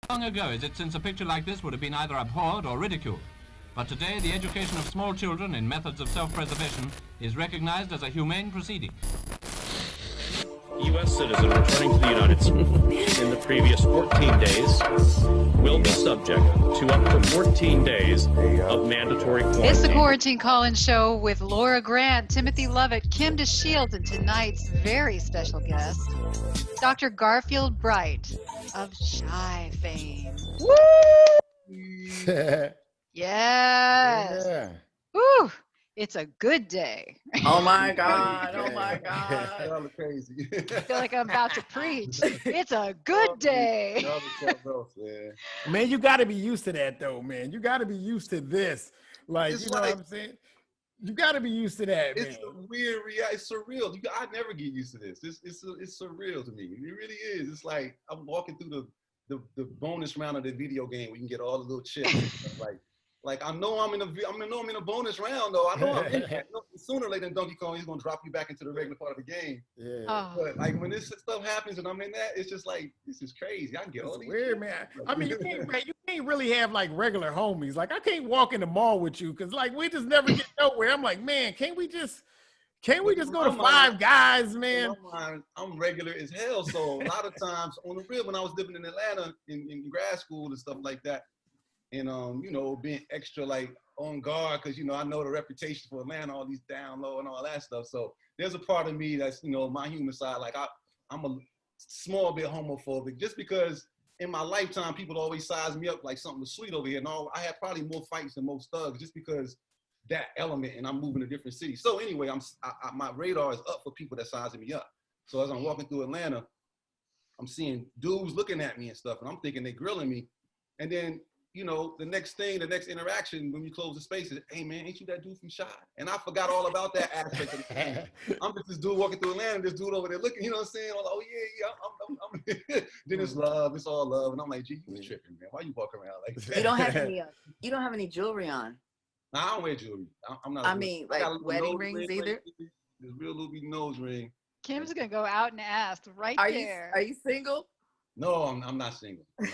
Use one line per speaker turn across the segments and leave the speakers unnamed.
Long ago is it since a picture like this would have been either abhorred or ridiculed. But today, the education of small children in methods of self-preservation is recognized as a humane proceeding.
U.S. citizen returning to the United States in the previous 14 days will be subject to up to 14 days of mandatory quarantine.
It's the Quarantine Call-In Show with Laura Grant, Timothy Lovett, Kim DeShields, and tonight's very special guest, Dr. Garfield Bright of Shy fame. Woo! Yes.
Yeah.
Woo! It's a good day.
Oh my God. Oh my God.
Y'all are crazy.
I feel like I'm about to preach. It's a good day.
Y'all are something else, man.
Man, you got to be used to that, though, man. You got to be used to this. Like,
It's
you know
like-
what I'm saying? You got to be used to that, man.
It's a weird it's surreal. I never get used to this. It's surreal to me. It really is. It's like I'm walking through the bonus round of the video game where you can get all the little chips. Like I know I'm in a bonus round though. I know I'm in that. Sooner or later than Donkey Kong, he's gonna drop you back into the regular part of the game.
Yeah.
Oh.
But like when this stuff happens and I'm in that, it's just like this is crazy. I can get all
It's
these
weird,
chips.
man. I mean, you can't really have like regular homies. Like, I can't walk in the mall with you because like we just never get nowhere. I'm like, man, can't we just go to Five Guys, man?
In my mind, I'm regular as hell. So a lot of times on the real, when I was living in Atlanta in grad school and stuff like that, and you know, being extra like on guard because you know I know the reputation for Atlanta, all these down low and all that stuff. So there's a part of me that's, you know, my human side. Like I'm a small bit homophobic just because in my lifetime people always size me up like something was sweet over here. And I had probably more fights than most thugs just because that element, and I'm moving to different cities. So anyway, my radar is up for people that sizing me up. So as I'm walking through Atlanta, I'm seeing dudes looking at me and stuff, and I'm thinking they're grilling me. And then, you know, the next interaction when you close the space is, hey man, ain't you that dude from Shy? And I forgot all about that aspect of the thing. I'm just this dude walking through Atlanta, and this dude over there looking, you know what I'm saying? I'm like, oh yeah, I'm then it's love, it's all love. And I'm like, gee, you was tripping, man. Why you walking around like that?
You don't have any jewelry on.
Nah, I don't wear jewelry. I'm not.
I mean, like wedding rings either?
This real little nose ring.
Kim's going to go out and ask right
Are
there.
you single?
No, I'm not single. I'm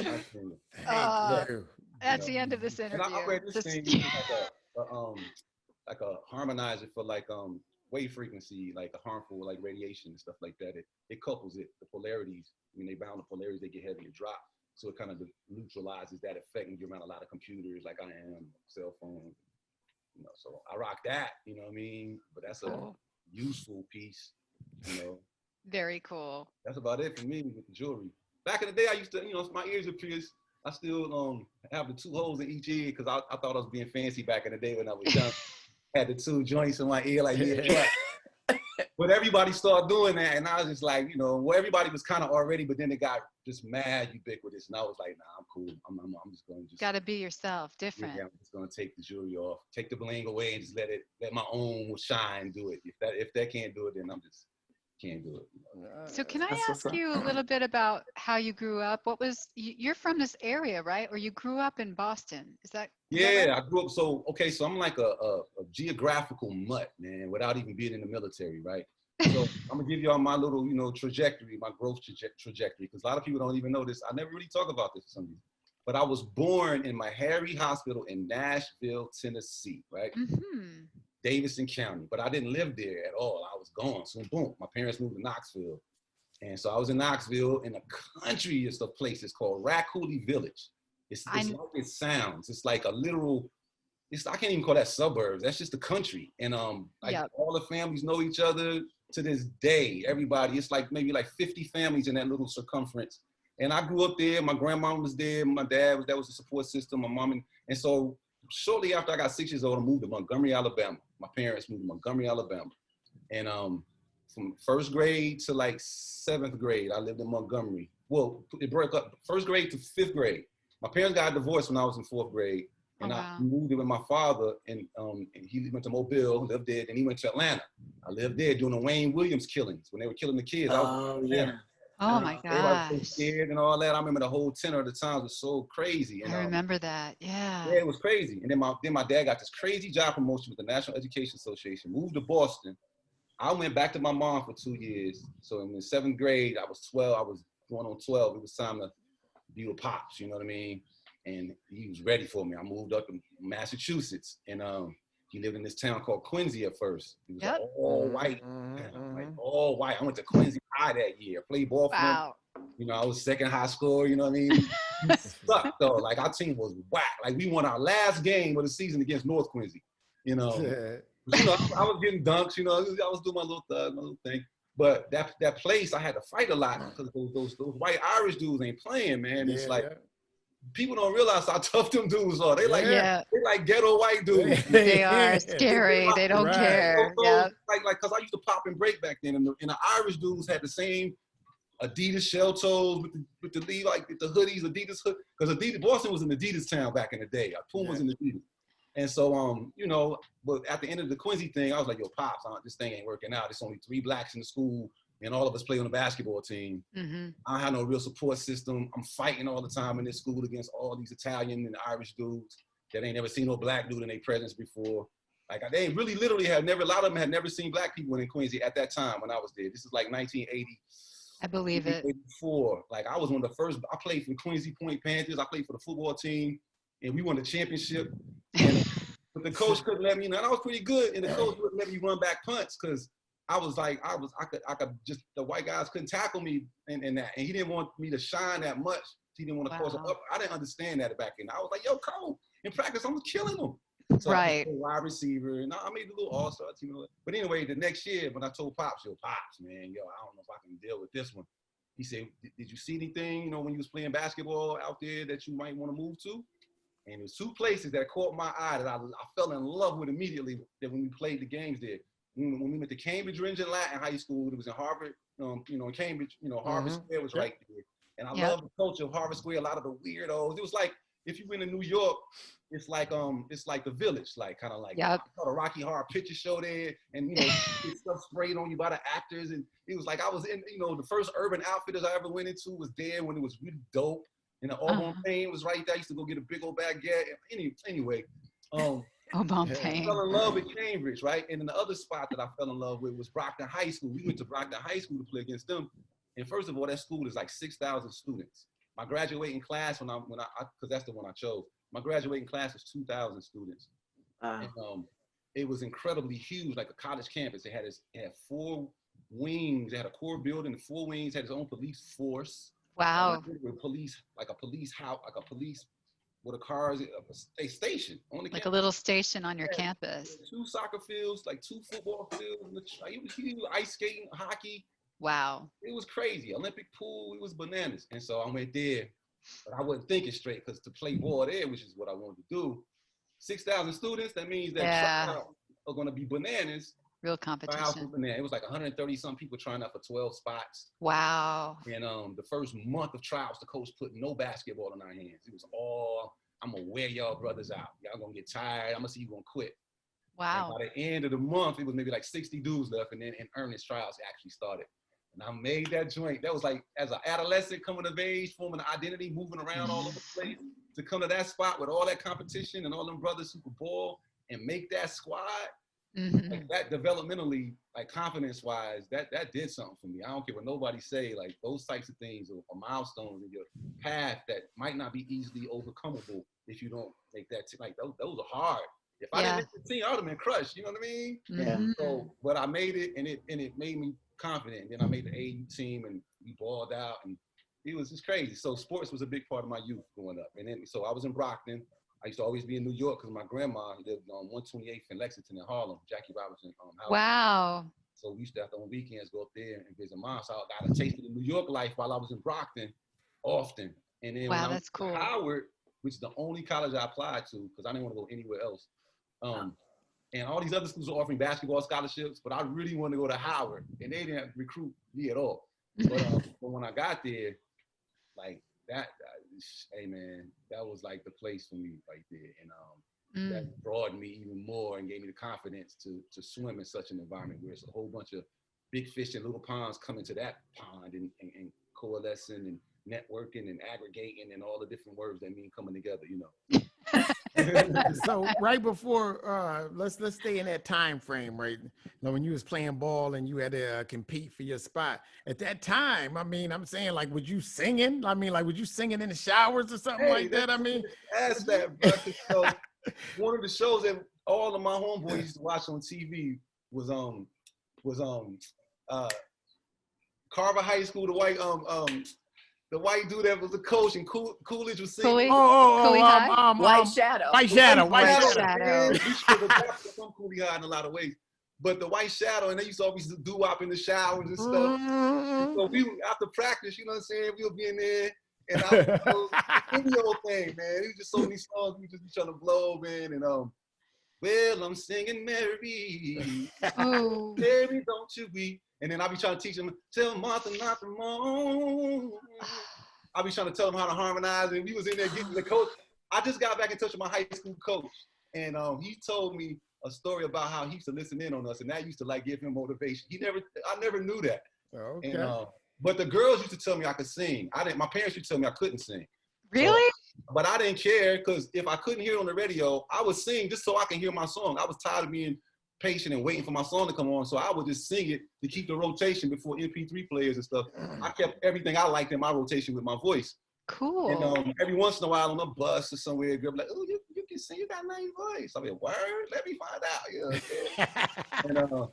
not single.
That's the end of this interview.
And I wear this thing like a harmonizer for like wave frequency, like a harmful like radiation and stuff like that. It couples it, the polarities. When they bound the polarities, they get heavy and drop. So it kind of neutralizes that effect when you're around a lot of computers, like I am, cell phones. You know, so I rock that. You know what I mean? But that's a useful piece. You know.
Very cool.
That's about it for me with the jewelry. Back in the day, I used to, you know, my ears are pierced. I still have the 2 holes in each ear because I thought I was being fancy back in the day when I was young. Had the 2 joints in my ear, like yeah. But everybody started doing that, and I was just like, you know, well, everybody was kind of already, but then it got just mad ubiquitous, and I was like, nah, I'm cool. I'm just going to
Got to be yourself, different.
Yeah, I'm just going to take the jewelry off, take the bling away, and just let my own shine do it. If that can't do it, then I'm just can't do it. You know?
So can I ask you a little bit about how you grew up? You're from this area, right? Or you grew up in Boston? Is that
Yeah,
right?
I grew up. So I'm like a geographical mutt, man, without even being in the military, right? So I'm gonna give y'all my little, you know, trajectory, my growth trajectory, because a lot of people don't even know this. I never really talk about this for some reason. But I was born in Meharry Hospital in Nashville, Tennessee, right?
Mm-hmm.
Davidson County, but I didn't live there at all. I was gone. So boom, my parents moved to Knoxville. And so I was in Knoxville in the countryest of places called Raccoon Village. It's like it sounds. It's like a literal, I can't even call that suburbs. That's just the country. And all the families know each other to this day. Everybody, it's like maybe like 50 families in that little circumference. And I grew up there. My grandma was there. My dad that was the support system. My mom. And so shortly after I got 6 years old, I moved to Montgomery, Alabama. My parents moved to Montgomery, Alabama. And from 1st grade to like 7th grade, I lived in Montgomery. Well, it broke up 1st grade to 5th grade. My parents got divorced when I was in 4th grade. And I moved in with my father, and he went to Mobile, lived there, and he went to Atlanta. I lived there doing the Wayne Williams killings when they were killing the kids.
Oh, yeah.
Oh my gosh.
Everybody was so scared and all that. I remember the whole tenor of the times was so crazy. And,
I remember that. Yeah.
Yeah, it was crazy. And then my dad got this crazy job promotion with the National Education Association, moved to Boston. I went back to my mom for 2 years. So in the 7th grade, I was 12. going on 12. It was time to be with Pops, you know what I mean? And he was ready for me. I moved up to Massachusetts, and he lived in this town called Quincy at first. He was all white, like all white. I went to Quincy High that year. Played ball for him. You know, I was second high scorer, you know what I mean? He sucked though. Like our team was whack. Like we won our last game of the season against North Quincy. You know, you know, I was getting dunks, you know, I was doing my little thug, my little thing. But that place I had to fight a lot because those white Irish dudes ain't playing, man. It's like people don't realize how tough them dudes are. They like they like ghetto white dudes.
They are scary. They don't care.
Like because I used to pop and break back then, and the Irish dudes had the same Adidas shell toes with the like the hoodies, Adidas hood, because Adidas Boston was an Adidas town back in the day. Puma was in Adidas, and so you know, but at the end of the Quincy thing, I was like, yo, Pops, this thing ain't working out. It's only 3 blacks in the school, and all of us play on the basketball team. I don't have no real support system. I'm fighting all the time in this school against all these Italian and Irish dudes that ain't never seen no black dude in their presence before. Like they really literally had never, a lot of them had never seen black people in Quincy at that time when I was there. This is like 1980.
I believe it.
84. Like I was one of the first, I played for the Quincy Point Panthers. I played for the football team and we won the championship. And, but the coach couldn't let me, and I was pretty good. And the coach wouldn't let me run back punts because I was like, I could just, the white guys couldn't tackle me and that. And he didn't want me to shine that much. He didn't want to cause up. I didn't understand that back then. I was like, yo, coach, in practice, I'm killing them. So I was a wide receiver, and I made a little all-star team. But anyway, the next year, when I told Pops, yo, Pops, man, yo, I don't know if I can deal with this one. He said, did you see anything, you know, when you was playing basketball out there that you might want to move to? And there's 2 places that caught my eye that I fell in love with immediately that when we played the games there. When we went to Cambridge Ringen Latin High School, it was in Harvard, you know, in Cambridge, you know, Harvard Square was right there. And I love the culture of Harvard Square, a lot of the weirdos. It was like, if you went to New York, it's like the Village, like kind of like I saw the Rocky Horror Picture Show there, and you know, stuff sprayed on you by the actors, and it was like I was in, you know, the first Urban Outfitters I ever went into was there when it was really dope, and the Auburn Pain was right there. I used to go get a big old baguette. Anyway,
Auburn Pain.
I fell in love with Cambridge, right? And then the other spot that I fell in love with was Brockton High School. We went to Brockton High School to play against them, and first of all, that school is like 6,000 students. My graduating class, because that's the one I chose. My graduating class was 2,000 students. And, it was incredibly huge, like a college campus. It had 4 wings. It had a core building, 4 wings. Had its own police force.
Wow.
Police house, like a police with a cars, a station on the
like
campus.
A little station on your campus.
2 soccer fields, like 2 football fields. It was huge. Ice skating, hockey.
Wow.
It was crazy. Olympic pool, it was bananas. And so I went there, but I wasn't thinking straight because to play ball there, which is what I wanted to do, 6,000 students, that means that tryouts are going to be bananas.
Real competition.
It was like 130 some people trying out for 12 spots.
Wow.
And the first month of trials, the coach put no basketball in our hands. It was all, I'm going to wear y'all brothers out. Y'all going to get tired. I'm going to see you going to quit.
Wow.
And by the end of the month, it was maybe like 60 dudes left, and then in earnest trials actually started. And I made that joint. That was like, as an adolescent coming of age, forming an identity, moving around all over the place, to come to that spot with all that competition and all them brothers who could ball and make that squad. Like that developmentally, like confidence-wise, that did something for me. I don't care what nobody say. Like those types of things are milestones in your path that might not be easily overcomable if you don't make that. Like those are hard. If I didn't make the team, I would have been crushed. You know what I mean?
Yeah.
So, but I made it, and it made me confident. Then I made the AU team, and we balled out, and it was just crazy. So sports was a big part of my youth growing up. And then, so I was in Brockton. I used to always be in New York because my grandma lived on 128th in Lexington in Harlem, Jackie Robinson house.
Wow.
So we used to have to on weekends go up there and visit mom. So I got a taste of the New York life while I was in Brockton often. And then when I went to Howard, which is the only college I applied to because I didn't want to go anywhere else. And all these other schools are offering basketball scholarships, but I really wanted to go to Howard, and they didn't recruit me at all. But when I got there, like that, hey man, that was like the place for me right there, and that broadened me even more and gave me the confidence to swim in such an environment where it's a whole bunch of big fish and little ponds coming to that pond and coalescing and networking and aggregating and all the different words that mean coming together, you know.
So right before, let's stay in that time frame, right? Now, when you was playing ball and you had to compete for your spot at that time, I mean, I'm saying, like, was you singing? I mean, like, was you singing in the showers or something like that? I mean,
ask that, bro. So one of the shows that all of my homeboys used to watch on TV was Carver High School. The white dude that was the coach and Coolidge was singing.
Cooley?
Cooley
High?
White Shadow.
White Shadow.
White Shadow.
Man, we should have adopted from Cooley High in a lot of ways. But the White Shadow, and they used to always do doo-wop in the showers and stuff. So we, after practice, you know what I'm saying, we would be in there, and I was video thing, man. It was just so many songs we just be trying to blow, man. And well, I'm singing Mary,
Oh.
Mary, don't you weep. And then I'll be trying to teach them, tell Martha not to moan. I'll be trying to tell them how to harmonize, and we was in there getting the coach. I just got back in touch with my high school coach, and he told me a story about how he used to listen in on us, and that used to like give him motivation. I never knew that.
Okay.
And, but the girls used to tell me I could sing. My parents used to tell me I couldn't sing.
Really?
So, but I didn't care, because if I couldn't hear it on the radio, I would sing just so I can hear my song. I was tired of being patient and waiting for my song to come on, so I would just sing it to keep the rotation before MP3 players and stuff. I kept everything I liked in my rotation with my voice.
Cool.
And every once in a while on a bus or somewhere, a girl be like, oh, you can sing, you got a nice voice. I mean, word, let me find out. You know, and,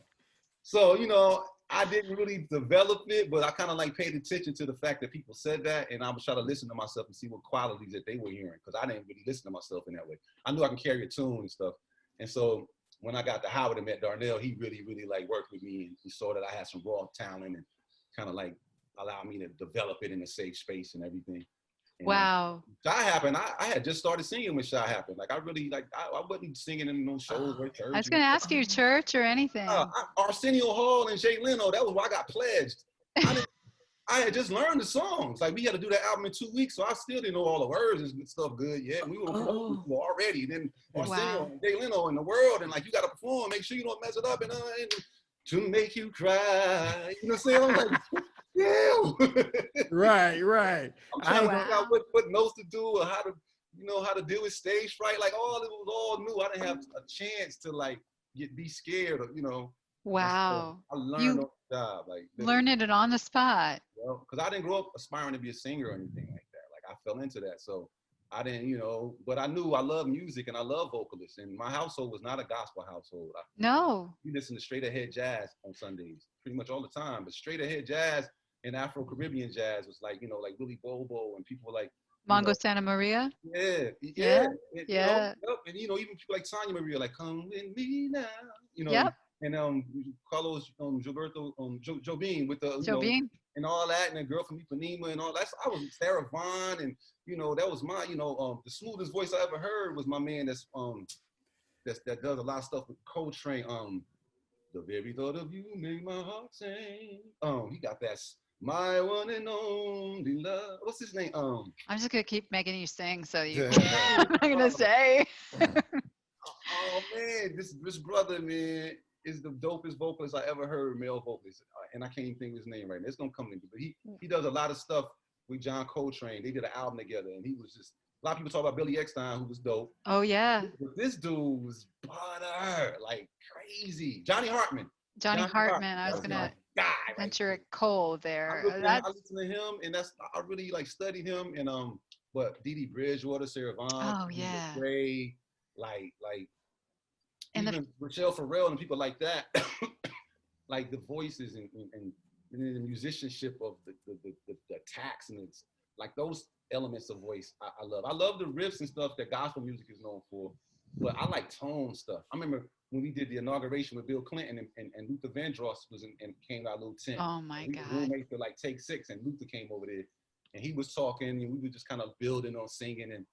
so, you know, I didn't really develop it, but I kind of like paid attention to the fact that people said that, and I was trying to listen to myself and see what qualities that they were hearing, because I didn't really listen to myself in that way. I knew I can carry a tune and stuff. And so when I got to Howard and met Darnell, he really, really like worked with me, and he saw that I had some raw talent and kind of like allowed me to develop it in a safe space and everything. And
Wow.
Shy Happened, I had just started singing when Shy Happened. Like I really, like I wasn't singing in no shows or church.
I was going to ask you, church or anything.
Arsenio Hall and Jay Leno, that was where I got pledged. I had just learned the songs. Like we had to do that album in 2 weeks, so I still didn't know all the words and stuff good yet. We were already. Then Arsenio and Jay Leno in the world, and like you got to perform, make sure you don't mess it up, and to make you cry. You know what I'm saying? I'm like, yeah.
Right.
I'm trying to figure out what notes to do or how to deal with stage fright. Like all it was all new. I didn't have a chance to like be scared of, you know.
Wow.
I learned on the job, like
learning it on the spot.
Well, because I didn't grow up aspiring to be a singer or anything like that. Like I fell into that, so I didn't, you know. But I knew I love music and I love vocalists, and my household was not a gospel household.
No.
We listened to straight ahead jazz on Sundays, pretty much all the time. But straight ahead jazz and Afro-Caribbean jazz was like, you know, like Willie Bobo, and people were like
Mongo Santa Maria.
Yeah.
Yeah.
And, and you know, even people like Tanya Maria, like "Come with me now," you know.
Yep.
And Carlos Gilberto Jobim with the
Jobim
and all that, and a girl from Ipanema and all that. So I was Sarah Vaughan, and you know that was my, you know, the smoothest voice I ever heard was my man that does a lot of stuff with Coltrane. The very thought of you make my heart sing. He got that my one and only love. What's his name?
I'm just gonna keep making you sing, so you. I'm not gonna say.
Oh man, this brother, man, is the dopest vocalist I ever heard, male vocalist, and I can't even think of his name right now. It's gonna come to me, but he does a lot of stuff with John Coltrane. They did an album together, and he was just, a lot of people talk about Billy Eckstine, who was dope.
Oh yeah.
But this dude was butter, like crazy. Johnny Hartman.
Johnny Hartman. I was gonna venture a Cole there.
I listened to him, and I really like studied him, and but Dee Dee Bridgewater, Sarah Vaughan,
oh yeah,
Gray, like
and
even Rochelle Farrell and people like that, like the voices and the musicianship of the attacks, and it's like those elements of voice I love. I love the riffs and stuff that gospel music is known for, but I like tone stuff. I remember when we did the inauguration with Bill Clinton and Luther Vandross was and came to our little tent.
Oh my God.
We were roommates for like Take 6, and Luther came over there, and he was talking, and we were just kind of building on singing, and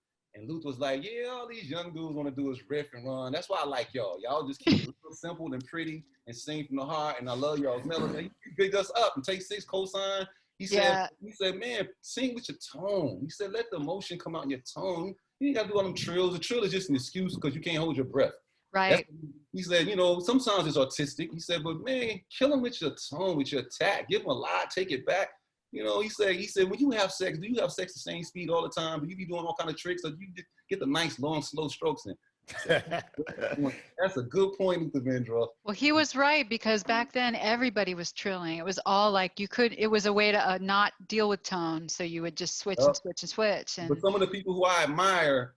Luther was like, yeah, all these young dudes want to do is riff and run. That's why I like y'all. Y'all just keep it real simple and pretty and sing from the heart, and I love y'all's melody. He picked us up, and Take 6 co-sign. He said, man, sing with your tone. He said, let the emotion come out in your tone. You ain't got to do all them trills. The trill is just an excuse because you can't hold your breath.
Right.
He said, you know, sometimes it's artistic. He said, but man, kill him with your tone, with your attack. Give him a lie, take it back. You know, he said, when you have sex, do you have sex the same speed all the time? Do you be doing all kind of tricks, or do you get the nice, long, slow strokes in? That's a good point, Luther Vandross.
Well, he was right, because back then everybody was trilling. It was all like it was a way to not deal with tone. So you would just switch and switch and switch.
But
And
some of the people who I admire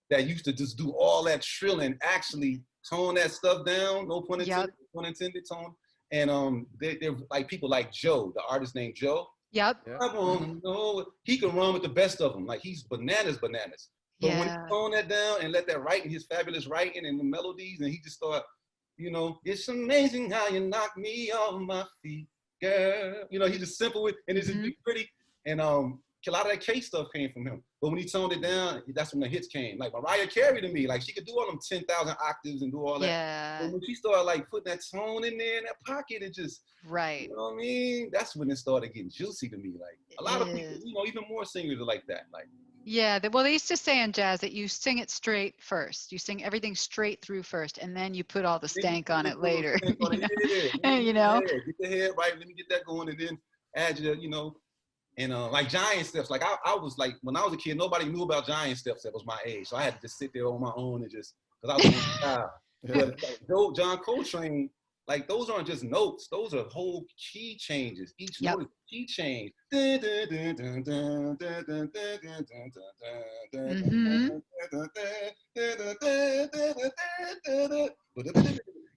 that used to just do all that trilling actually tone that stuff down. No pun intended. Pun intended. Tone. And they're like people like Joe, the artist named Joe.
Yep.
I won't know. He can run with the best of them. Like he's bananas. But when he tone that down and let that writing, his fabulous writing and the melodies, and he just start, you know, it's amazing how you knock me off my feet, girl. You know, he just simple with, and it's just pretty. And a lot of that K stuff came from him. But when he toned it down, that's when the hits came. Like Mariah Carey to me, like she could do all them 10,000 octaves and do all that.
Yeah.
But when she started like putting that tone in there in that pocket, it just,
right.
You know what I mean? That's when it started getting juicy to me. Like a lot of people, you know, even more singers are like that. Like.
Yeah, well, they used to say in jazz that you sing it straight first. You sing everything straight through first, and then you put all the stank on it later. You know?
Get the head right. Let me get that going, and then add your, you know, and like giant steps. Like I was like, when I was a kid, nobody knew about giant steps that was my age, so I had to just sit there on my own and just, because I was on style. But like, John Coltrane, like those aren't just notes; those are whole key changes. Each note is a key change. And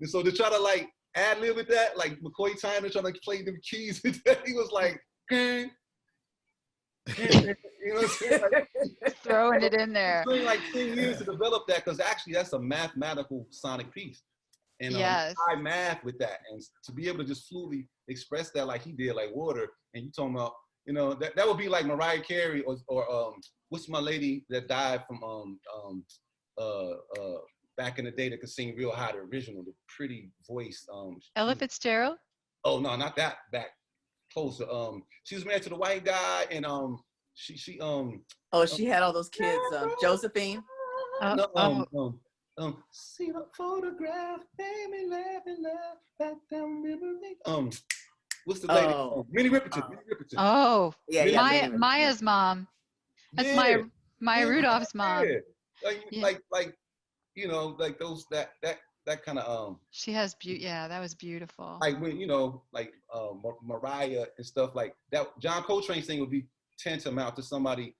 so to try to like ad lib with that, like McCoy Tyner trying to play them keys with that, he was like, you know what I'm saying? Like,
throwing it in there.
It's been like 10 years to develop that, because actually that's a mathematical sonic piece. And I math with that, and to be able to just fluidly express that like he did, like water. And you talking about, you know, that would be like Mariah Carey or what's my lady that died from back in the day that could sing real high, the original, the pretty voice.
Ella Fitzgerald?
Oh no, not that. Back closer. She was married to the white guy, and she
she had all those kids. Josephine.
See the photograph, made me laugh and laugh back down memory lane. What's the lady? Minnie Riperton. Minnie Riperton.
Oh,
yeah.
Maya's mom. That's Maya Rudolph's mom.
Yeah. Like, you know, like those that kind of
She has beauty. Yeah, that was beautiful.
Like when, you know, like Mariah and stuff like that. John Coltrane's thing would be tantamount to somebody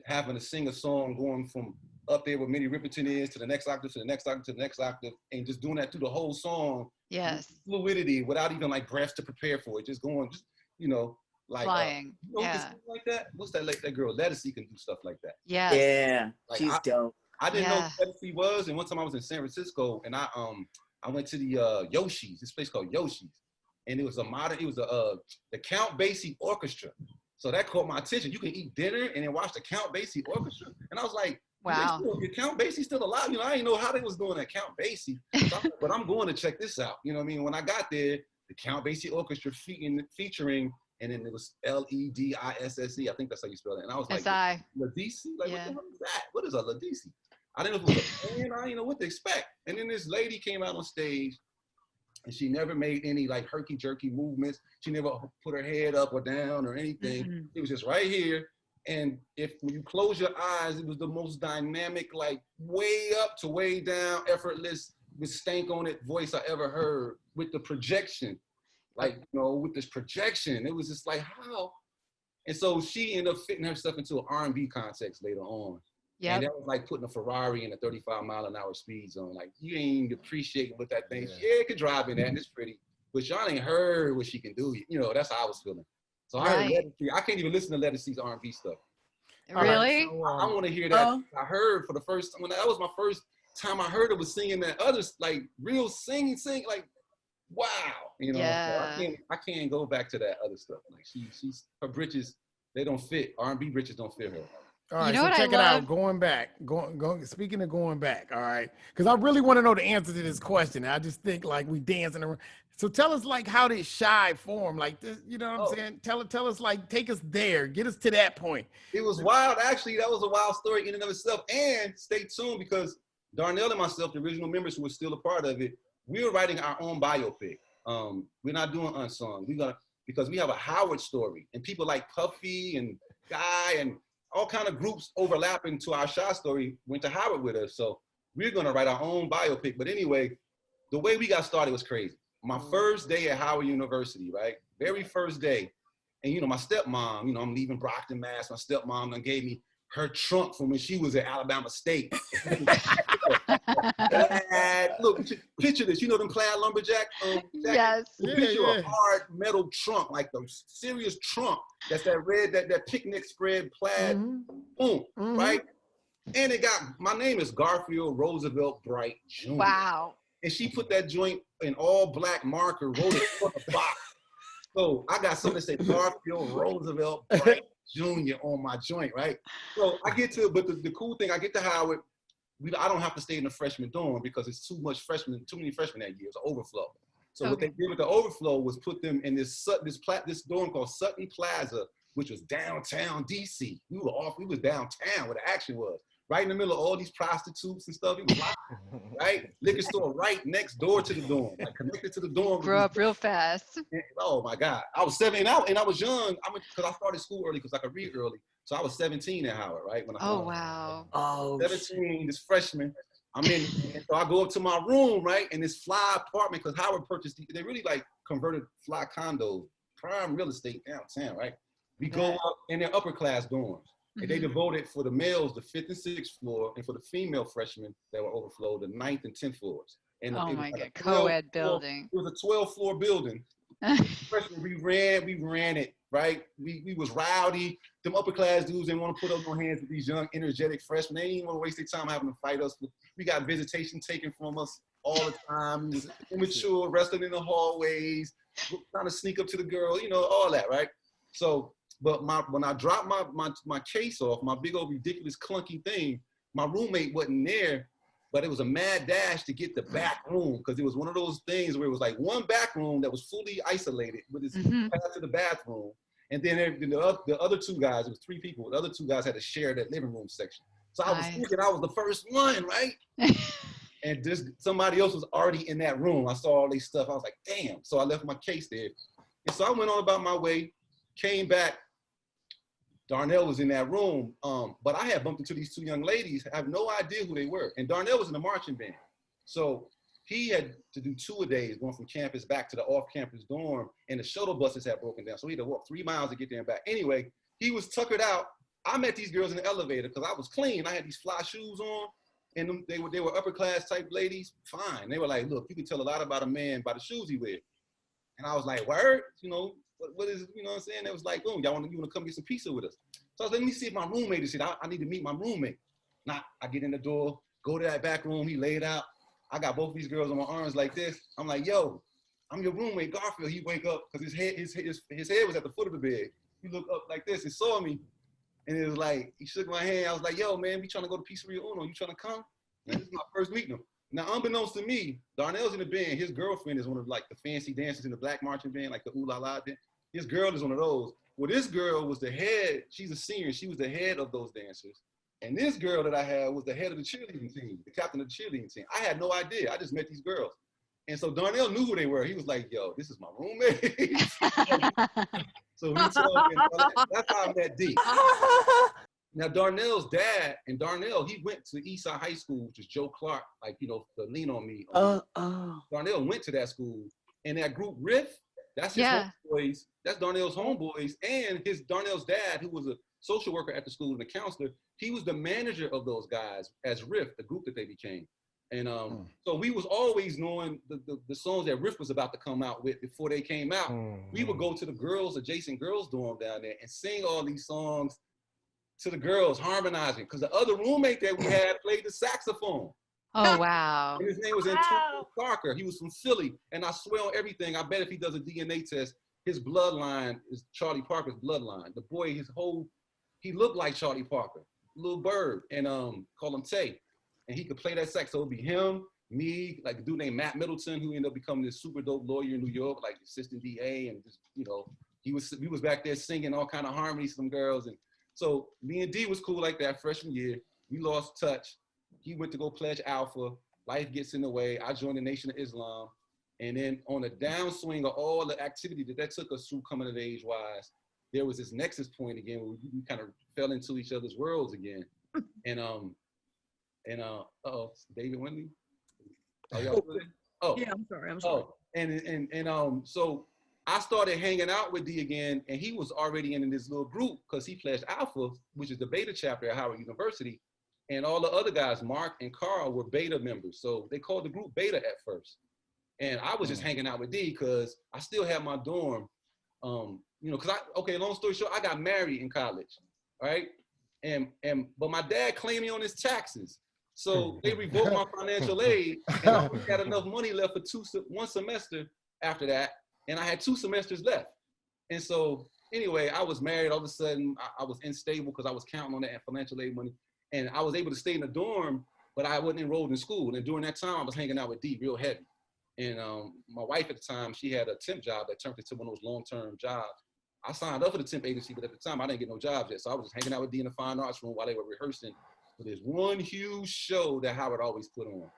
having to sing a song going from up there where Minnie Riperton is to the next octave, to the next octave, to the next octave, and just doing that through the whole song.
Yes.
Fluidity, without even like breaths to prepare for it. Just going, just, you know, like
flying.
You know, like that. What's that? Like that girl, Lettucey, can do stuff like that.
Yes.
Yeah.
Like,
she's dope.
I didn't know who Lettucey was, and one time I was in San Francisco, and I went to the Yoshi's, this place called Yoshi's, and it was the Count Basie Orchestra. So that caught my attention. You can eat dinner and then watch the Count Basie Orchestra, and I was like, wow, your Count Basie still alive? You know, I didn't know how they was doing that Count Basie, but I'm going to check this out. You know what I mean? When I got there, the Count Basie Orchestra featuring, and then it was Ledisse. I think that's how you spell it. And I was like, Ledisse? Like, what the hell is that? What is a Ledisse? I didn't know if it was a band. I didn't know what to expect. And then this lady came out on stage, and she never made any like herky-jerky movements. She never put her head up or down or anything. Mm-hmm. It was just right here. And when you close your eyes, it was the most dynamic, like way up to way down, effortless, with stank on it voice I ever heard, with the projection. Like, you know, with this projection, it was just like, how? And so she ended up fitting herself into an R&B context later on. Yeah. And that was like putting a Ferrari in a 35-mile-an-hour speed zone. Like, you ain't appreciating what that thing, it could drive in that, and it's pretty, but y'all ain't heard what she can do. You know, that's how I was feeling. So I heard Ledisi. I can't even listen to Ledisi's R&B stuff.
Really?
I want to hear that. I heard for the first time, that was my first time I heard her was singing that other, like, real sing, like, wow. You know, so I can't go back to that other stuff. Like, she's her britches, they don't fit. R&B britches don't fit her.
All right, so check it out. Going back, speaking of going back, all right, because I really want to know the answer to this question. I just think like we dancing around. So tell us, like, how did Shy form? Like, this, you know what I'm saying? Tell us, like, take us there, get us to that point.
It was wild, actually. That was a wild story in and of itself. And stay tuned, because Darnell and myself, the original members who were still a part of it, we were writing our own biopic. We're not doing unsung. because we have a Howard story, and people like Puffy and Guy and all kind of groups overlapping to our Shy story went to Howard with us. So we're gonna write our own biopic. But anyway, the way we got started was crazy. My first day at Howard University, right? Very first day. And you know, my stepmom, you know, I'm leaving Brockton, Mass. My stepmom done gave me her trunk from when she was at Alabama State. Look, picture this. You know them plaid lumberjack
Yes.
Picture a hard metal trunk, like the serious trunk. That's that red, that picnic spread plaid. Boom, right? And it got, my name is Garfield Roosevelt Bright Jr.
Wow.
And she put that joint in all black marker, wrote it on the box. So I got something that said Garfield Roosevelt Bright Jr. on my joint, right? So I get to, but the cool thing, I get to Howard. I don't have to stay in the freshman dorm because it's too many freshmen that year. It's an overflow. So what they did with the overflow was put them in this dorm called Sutton Plaza, which was downtown DC. We was downtown where the action was. Right in the middle of all these prostitutes and stuff. It was live, right? Liquor store right next door to the dorm, like connected to the dorm.
Grew up real fast.
Oh my God. I was 7 and I was young. Because I started school early because I could read early. So I was 17 at Howard, right? When I
wow.
Oh,
17, this freshman. I'm in, and so I go up to my room, right? And this fly apartment, because Howard purchased, they really like converted fly condos, prime real estate downtown, right? We go up in their upper class dorms. And they devoted for the males, the 5th and 6th floor, and for the female freshmen that were overflowed, the 9th and 10th floors. And
oh my God, co-ed building.
It was a 12-floor building. Freshmen, we ran it, right? We was rowdy. Them upper class dudes didn't want to put up no hands with these young, energetic freshmen. They didn't want to waste their time having to fight us. We got visitation taken from us all the time. We was immature, wrestling in the hallways, trying to sneak up to the girl, you know, all that, right? So, but when I dropped my case off, my big old ridiculous clunky thing, my roommate wasn't there, but it was a mad dash to get the back room because it was one of those things where it was like one back room that was fully isolated with its path to the bathroom. And then the other two guys, it was 3 people, the other 2 guys had to share that living room section. So I was thinking I was the first one, right? And somebody else was already in that room. I saw all these stuff. I was like, damn. So I left my case there. And so I went on about my way, came back. Darnell was in that room, but I had bumped into these 2 young ladies. I have no idea who they were. And Darnell was in the marching band. So he had to do 2-a-days going from campus back to the off-campus dorm, and the shuttle buses had broken down. So he had to walk 3 miles to get there and back. Anyway, he was tuckered out. I met these girls in the elevator because I was clean. I had these fly shoes on, and they were upper-class type ladies. Fine. They were like, look, you can tell a lot about a man by the shoes he wears. And I was like, word? You know, what is, you know what I'm saying? It was like, boom, you want to come get some pizza with us? So I was like, let me see if my roommate is here. I need to meet my roommate. Nah, I get in the door, go to that back room, he laid out. I got both these girls on my arms like this. I'm like, yo, I'm your roommate, Garfield. He wake up, because his head was at the foot of the bed. He looked up like this and saw me. And it was like, he shook my hand. I was like, yo, man, we trying to go to Pizzeria Uno. You trying to come? And this is my first meeting him. Now, unbeknownst to me, Darnell's in the band. His girlfriend is one of like the fancy dancers in the black marching band, like the Ooh La La band. His girl is one of those. Well, this girl was the head. She's a senior. She was the head of those dancers. And this girl that I had was the head of the cheerleading team, the captain of the cheerleading team. I had no idea. I just met these girls. And so Darnell knew who they were. He was like, yo, this is my roommate. So he told me, that's how I met D. Now, Darnell's dad, and Darnell, he went to Eastside High School, which is Joe Clark, like, you know, the Lean On Me. Darnell went to that school. And that group Riff, that's his homeboys. That's Darnell's homeboys. And Darnell's dad, who was a social worker at the school and a counselor, he was the manager of those guys as Riff, the group that they became. And so we was always knowing the songs that Riff was about to come out with before they came out. We would go to the adjacent girls' dorm down there and sing all these songs to the girls, harmonizing, because the other roommate that we had played the saxophone.
Oh, wow.
And his name was Antonio Parker. He was from Philly. And I swear on everything, I bet if he does a DNA test, his bloodline is Charlie Parker's bloodline. The boy, he looked like Charlie Parker, little bird, and call him Tay. And he could play that sax. So it'd be him, me, like a dude named Matt Middleton, who ended up becoming this super dope lawyer in New York, like assistant DA, and just, you know, we was back there singing all kind of harmonies to some girls. And so me and D was cool like that freshman year. We lost touch. He went to go pledge Alpha. Life gets in the way. I joined the Nation of Islam. And then on the downswing of all the activity that took us through coming of age wise, there was this nexus point again where we kind of fell into each other's worlds again. And David Windley. Oh, y'all still there? Oh,
Yeah, I'm sorry. I'm sorry.
oh, so I started hanging out with D again, and he was already in this little group because he pledged Alpha, which is the beta chapter at Howard University. And all the other guys, Mark and Carl, were beta members. So they called the group beta at first. And I was just hanging out with D because I still had my dorm. Long story short, I got married in college, right? But my dad claimed me on his taxes. So they revoked my financial aid, and I only had enough money left for one semester after that, and I had 2 semesters left. And so anyway, I was married. All of a sudden, I was unstable because I was counting on that financial aid money, and I was able to stay in the dorm, but I wasn't enrolled in school. And during that time, I was hanging out with D real heavy. And my wife at the time, she had a temp job that turned into one of those long-term jobs. I signed up for the temp agency, but at the time I didn't get no jobs yet. So I was just hanging out with D in the fine arts room while they were rehearsing for this one huge show that Howard always put on.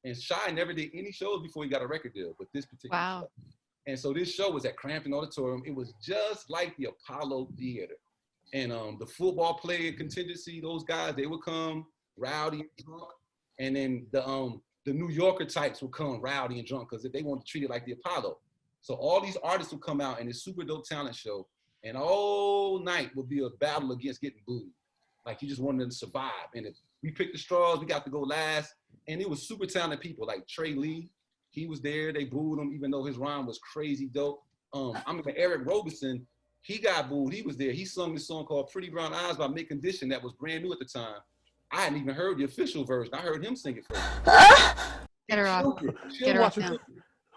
And Shy never did any shows before he got a record deal, but this particular show. And so this show was at Crampton Auditorium. It was just like the Apollo Theater. And the football player contingency, those guys, they would come rowdy and drunk. And then the New Yorker types would come rowdy and drunk because they wanted to treat it like the Apollo. So all these artists would come out in this super dope talent show, and all night would be a battle against getting booed. Like you just wanted to survive. And if we picked the straws, we got to go last. And it was super talented people like Trey Lee. He was there. They booed him even though his rhyme was crazy dope. Eric Roberson, he got booed. He was there. He sung this song called Pretty Brown Eyes by Mid Condition that was brand new at the time. I hadn't even heard the official version. I heard him sing it first.
Get her off. Get her off now.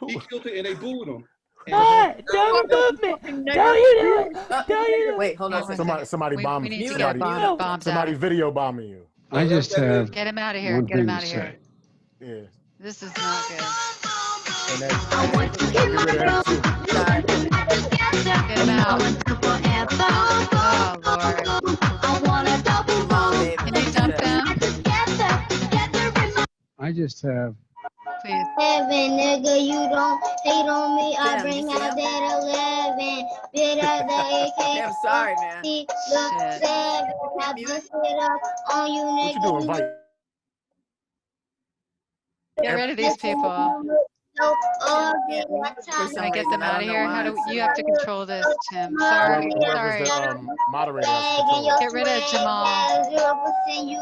He killed it and they booed him.
Hey, don't move me. Don't you do it. Don't you do it.
Wait, hold on.
Somebody bombing.
We need to get bombed
Somebody
out.
video bombing you.
I just have
Get him out of here.
one
Get him
thing
out
to
of here.
say.
Yeah.
This is not good.
And then, get rid of that too.
Get him out. Oh, Lord. Can you dump them?
I just have
Please.
Heaven, nigga, you don't hate on me. I
Damn,
bring
you see
out
him?
that 11. Bit out the AK.
I'm sorry, man.
See, look,
Shit.
7. I bust it up on you,
What you doing,
nigga.
Mike?
Get rid of these people.
So,
For
Can
some
I get
reason,
them
I
out
don't
of
know
here?
why.
How do you have to control this, Tim? Sorry,
Whoever's
sorry.
the moderator. has control.
Get rid of Jamal.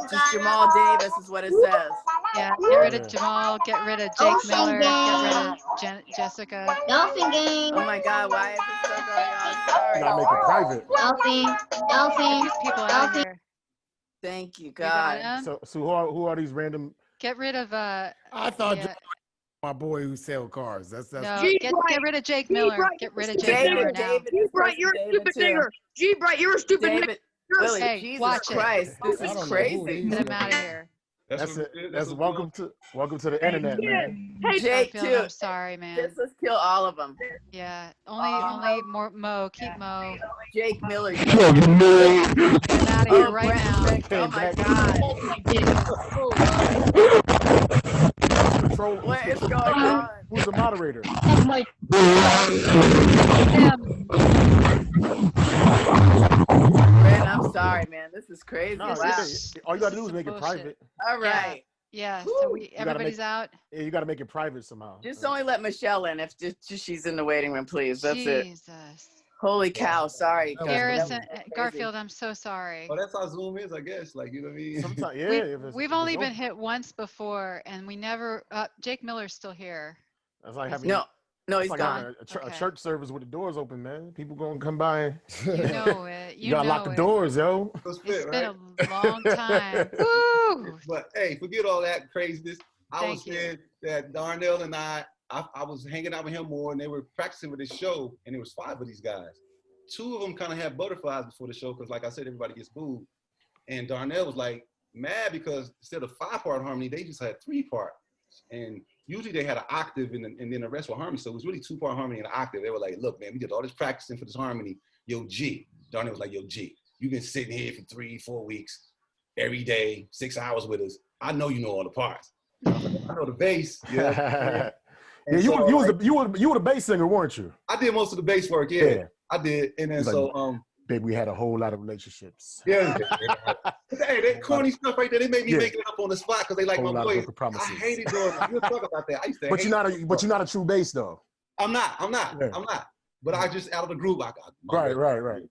Just Jamal Davis is what it says.
Yeah, get rid of Jamal. Get rid of Jake Miller. Get rid of Jessica.
Dolphin game.
Oh my God, why is this still going on? Sorry.
Not make it private.
Dolphin.
Get
Dolphin.
these people out of here.
Thank you,
You got
God.
'em?
So who are these random?
Get rid of
I thought
yeah.
my boy who sell cars. That's
No,
G
get
Bright.
rid of Jake
G
Miller.
Bright.
Get rid of Jake Miller
David,
now.
David,
G Bright, you're a
David
stupid
too.
nigger. G Bright, you're a stupid nigger.
David, Willie,
Hey,
Jesus
watch it.
Christ, this
I
is
don't know who
crazy.
these
Get him out of here.
That's welcome to the internet, man.
Hey,
Jake
Garfield,
too.
I'm sorry, man.
Just let's kill all of them.
Yeah, only more Mo. Keep Mo.
Jake Miller.
Get him out of here
Oh,
right
Brent,
now.
Brent, oh my God.
Control.
What is going on?
Who's the moderator?
Brent, I'm sorry, man. This is crazy.
No,
Wow.
all you gotta
this
do
is
is make it
bullshit.
private.
All right.
Yeah, so
gotta
everybody's
make-
out.
Yeah, you gotta make it private somehow.
Just only let Michelle in if just she's in the waiting room, please. That's it.
Jesus.
Holy cow. Sorry.
That was-
guys,
Harris
that
and
was crazy.
Garfield, I'm so sorry.
Oh, that's how Zoom is, I guess. Like, you know what I mean?
Sometimes, yeah.
We've only been hit once before, and we never. Jake Miller's still here.
That's like having
No,
it's
he's
like
gone.
having a
Okay.
church service with the doors open, man. People gonna come by.
You know it.
You gotta lock the doors, yo.
It's
It's
fit,
been
right?
a long time. Woo!
But hey, forget all that craziness. I
Thank
was
you.
saying that Darnell and I was hanging out with him more, and they were practicing with this show, and there was 5 of these guys. 2 of them kind of had butterflies before the show, because like I said, everybody gets booed. And Darnell was like mad because instead of 5-part harmony, they just had 3-part. And usually they had an octave and then the rest were harmony. So it was really 2-part harmony and an octave. They were like, look, man, we did all this practicing for this harmony. Yo, G. Darnell was like, yo, G, you've been sitting here for 3-4 weeks, every day, 6 hours with us. I know you know all the parts. I know the bass. Yeah. And
Yeah,
so,
you were the bass singer, weren't you?
I did most of the bass work. Yeah. I did. And then
He's like,
so
baby, we had a whole lot of relationships.
yeah. Hey, that corny stuff right there, they made me make it up on the spot because they like
whole
my
lot of
voice.
broken promises.
I hated doing it. We'll talk about that. I used to
But
hate
you're not a true bass though.
I'm not.
Yeah.
I'm not. But I just out of the group, I got
Right.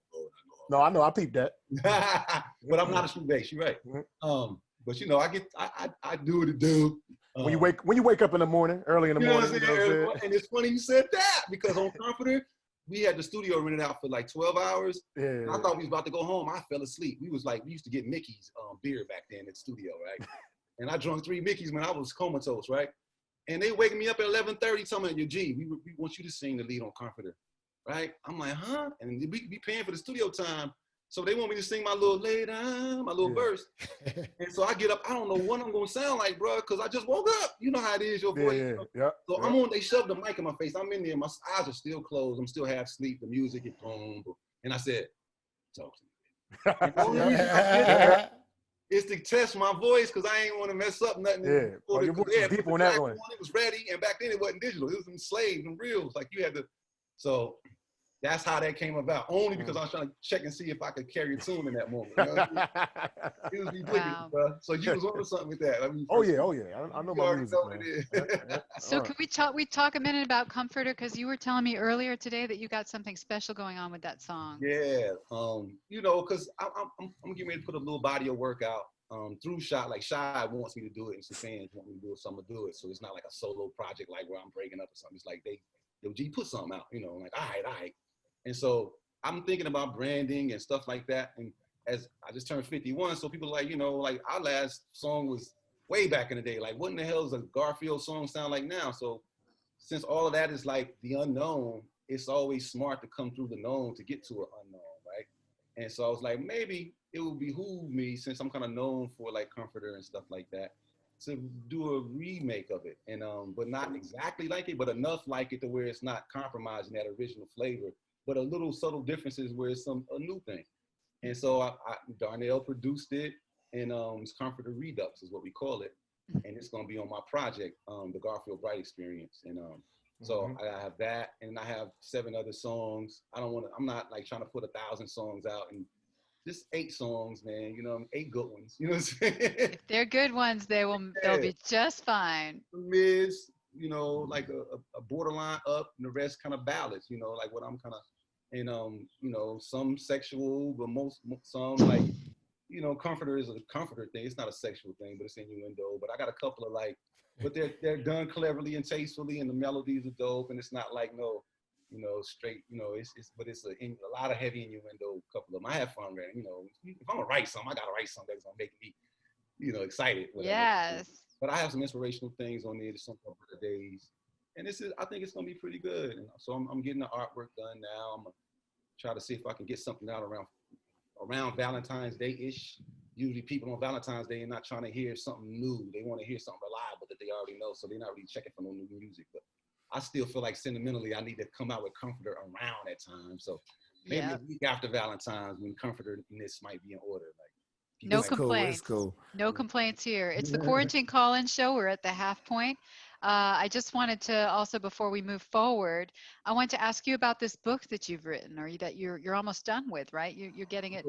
No, I know. I peeped that.
But I'm not a true bass. You're right. But you know, I do what it do.
When you wake up in the morning, early in the morning, you know what I'm saying?
And it's funny you said that because on Comforter, we had the studio rented out for like 12 hours.
Yeah.
I thought we was about to go home. I fell asleep. We used to get Mickey's beer back then at the studio, right? And I drank 3 Mickey's when I was comatose, right? And they wake me up at 11:30, telling me, G, we want you to sing the lead on Comforter, right? I'm like, huh? And we be paying for the studio time. So they want me to sing my little lay down, my little verse. And so I get up, I don't know what I'm gonna sound like, bro, because I just woke up. You know how it is, your voice. So I'm on, they shoved the mic in my face. I'm in there, my eyes are still closed. I'm still half asleep. The music is boom. And I said, talk to me. And the only reason I did that is to test my voice because I ain't want to mess up nothing.
Your voice is deep on that one.
It was ready, and back then it wasn't digital. It was some slaves and reels. Like you had to, so that's how that came about. Only because I was trying to check and see if I could carry a tune in that moment. You know what I mean? It was ridiculous, bro. So you was on something with that. I mean,
oh yeah. I know my music, man.
So can we talk a minute about Comforter? Because you were telling me earlier today that you got something special going on with that song.
Yeah, you know, because I'm getting ready to put a little body of work out through Shy. Like Shy wants me to do it, and some fans want me to do it, so I'm gonna do it. So it's not like a solo project like where I'm breaking up or something. It's like yo, G, put something out, you know, like all right. And so I'm thinking about branding and stuff like that. And as I just turned 51, so people are like, you know, like our last song was way back in the day. Like, what in the hell does a Garfield song sound like now? So since all of that is like the unknown, it's always smart to come through the known to get to an unknown, right? And so I was like, maybe it would behoove me, since I'm kind of known for like Comforter and stuff like that, to do a remake of it. And but not exactly like it, but enough like it to where it's not compromising that original flavor, but a little subtle differences where it's a new thing. And so Darnell produced it, and it's Comforter Redux is what we call it. And it's gonna be on my project, the Garfield Bright Experience. And so I have that, and I have 7 other songs. I'm not like trying to put 1,000 songs out, and just 8 songs, man, you know, 8 good ones, you know what I'm saying?
If they're good ones, they'll be just fine.
Miz, you know, like a borderline up, and the rest kind of ballads, you know, like what I'm kind of, and you know, some sexual, but some like, you know, Comforter is a comforter thing. It's not a sexual thing, but it's innuendo. But I got a couple of like, but they're done cleverly and tastefully, and the melodies are dope, and it's not like no, you know, straight, you know, but it's a lot of heavy innuendo. A couple of them, I have fun writing. You know, if I'm gonna write something, I gotta write something that's gonna make me, you know, excited. Whatever.
Yes.
But I have some inspirational things on there. There's some for the days, and I think it's gonna be pretty good. And so I'm getting the artwork done now. I'm gonna try to see if I can get something out around Valentine's Day-ish. Usually people on Valentine's Day are not trying to hear something new. They want to hear something reliable that they already know, so they're not really checking for no new music. But I still feel like sentimentally I need to come out with Comforter around that time. So maybe a week after Valentine's, when Comforter-ness might be in order. Like,
no complaints.
Cool.
No complaints here. It's the Quarantine Call-In Show. We're at the half point. I just wanted to also, before we move forward, I want to ask you about this book that you've written, or that you're almost done with, right? You're getting it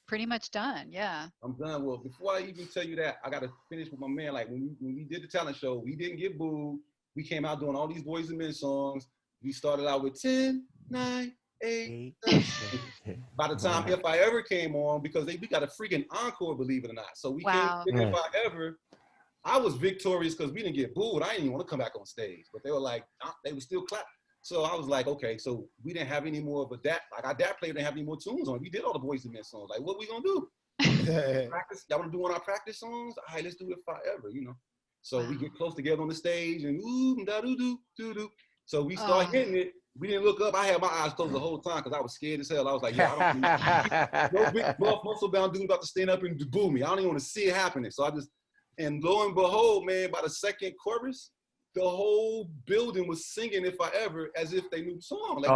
pretty much done. Yeah.
I'm done. Well, before I even tell you that, I got to finish with my man. Like when we did the talent show, we didn't get booed. We came out doing all these Boys and Men songs. We started out with 10, 9, 8. By the time If I Ever came on, because we got a freaking encore, believe it or not. So we came with If I Ever. I was victorious because we didn't get booed. I didn't even want to come back on stage, but they were like, they were still clapping. So I was like, okay, so we didn't have any more of a like our dad player didn't have any more tunes on. We did all the Boys and Men songs. Like, what we gonna do? Practice? Y'all wanna do one of our practice songs? All right, let's do it If I Ever, you know. So we get close together on the stage and ooh, da doo doo doo doo. So we start hitting it. We didn't look up. I had my eyes closed the whole time because I was scared as hell. I was like, yeah, I don't no big buff muscle bound dude about to stand up and boo me. I don't even want to see it happening. So and lo and behold, man, by the second chorus, the whole building was singing If I Ever as if they knew the song. Like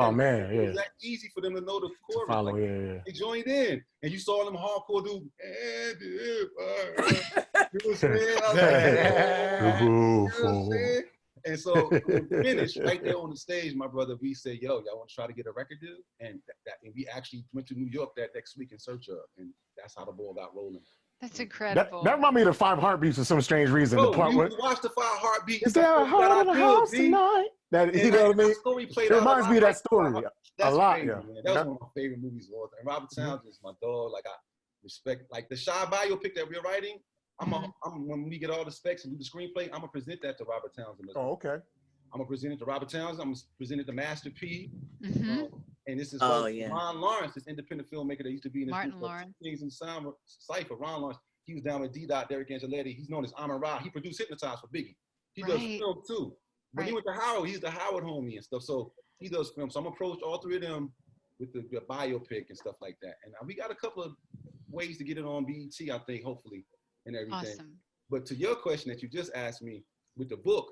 it was that easy for them to know the chorus.
Follow,
They joined in, and you saw them hardcore do. And if I ever. You know what I'm saying? I was like, you know what I'm saying? And so when we finished right there on the stage, my brother, we said, yo, y'all want to try to get a record deal? And and we actually went to New York that next week in search of, and that's how the ball got rolling.
That's incredible.
That reminded me of the Five Heartbeats for some strange reason.
Bro,
the part
we
where,
used to watch the Five Heartbeats.
is there a heart in the house tonight? That, you know what I mean? It reminds me of that story a lot.
Crazy,
Yeah,
man. That was one of my favorite movies of all time. Robert Towns is my dog. Like I respect, like the Shy biopic that we're writing. When we get all the specs and do the screenplay, I'm gonna present that to Robert Townsend.
Oh, okay.
I'm gonna present it to Robert Townsend. I'm gonna present it to Master P.
Mm-hmm.
And this is
yeah.
Ron Lawrence, this independent filmmaker that used to be in this
Martin
group
Lawrence.
Things in Cypher. Ron Lawrence, he was down with D-Dot, Derek Angeletti. He's known as Amon Ra. He produced Hypnotize for Biggie. He does film too. When he went to Howard, he's the Howard homie and stuff. So he does film. So I'm gonna approach all three of them with the biopic and stuff like that. And we got a couple of ways to get it on BET, I think, hopefully, and everything.
Awesome.
But to your question that you just asked me with the book,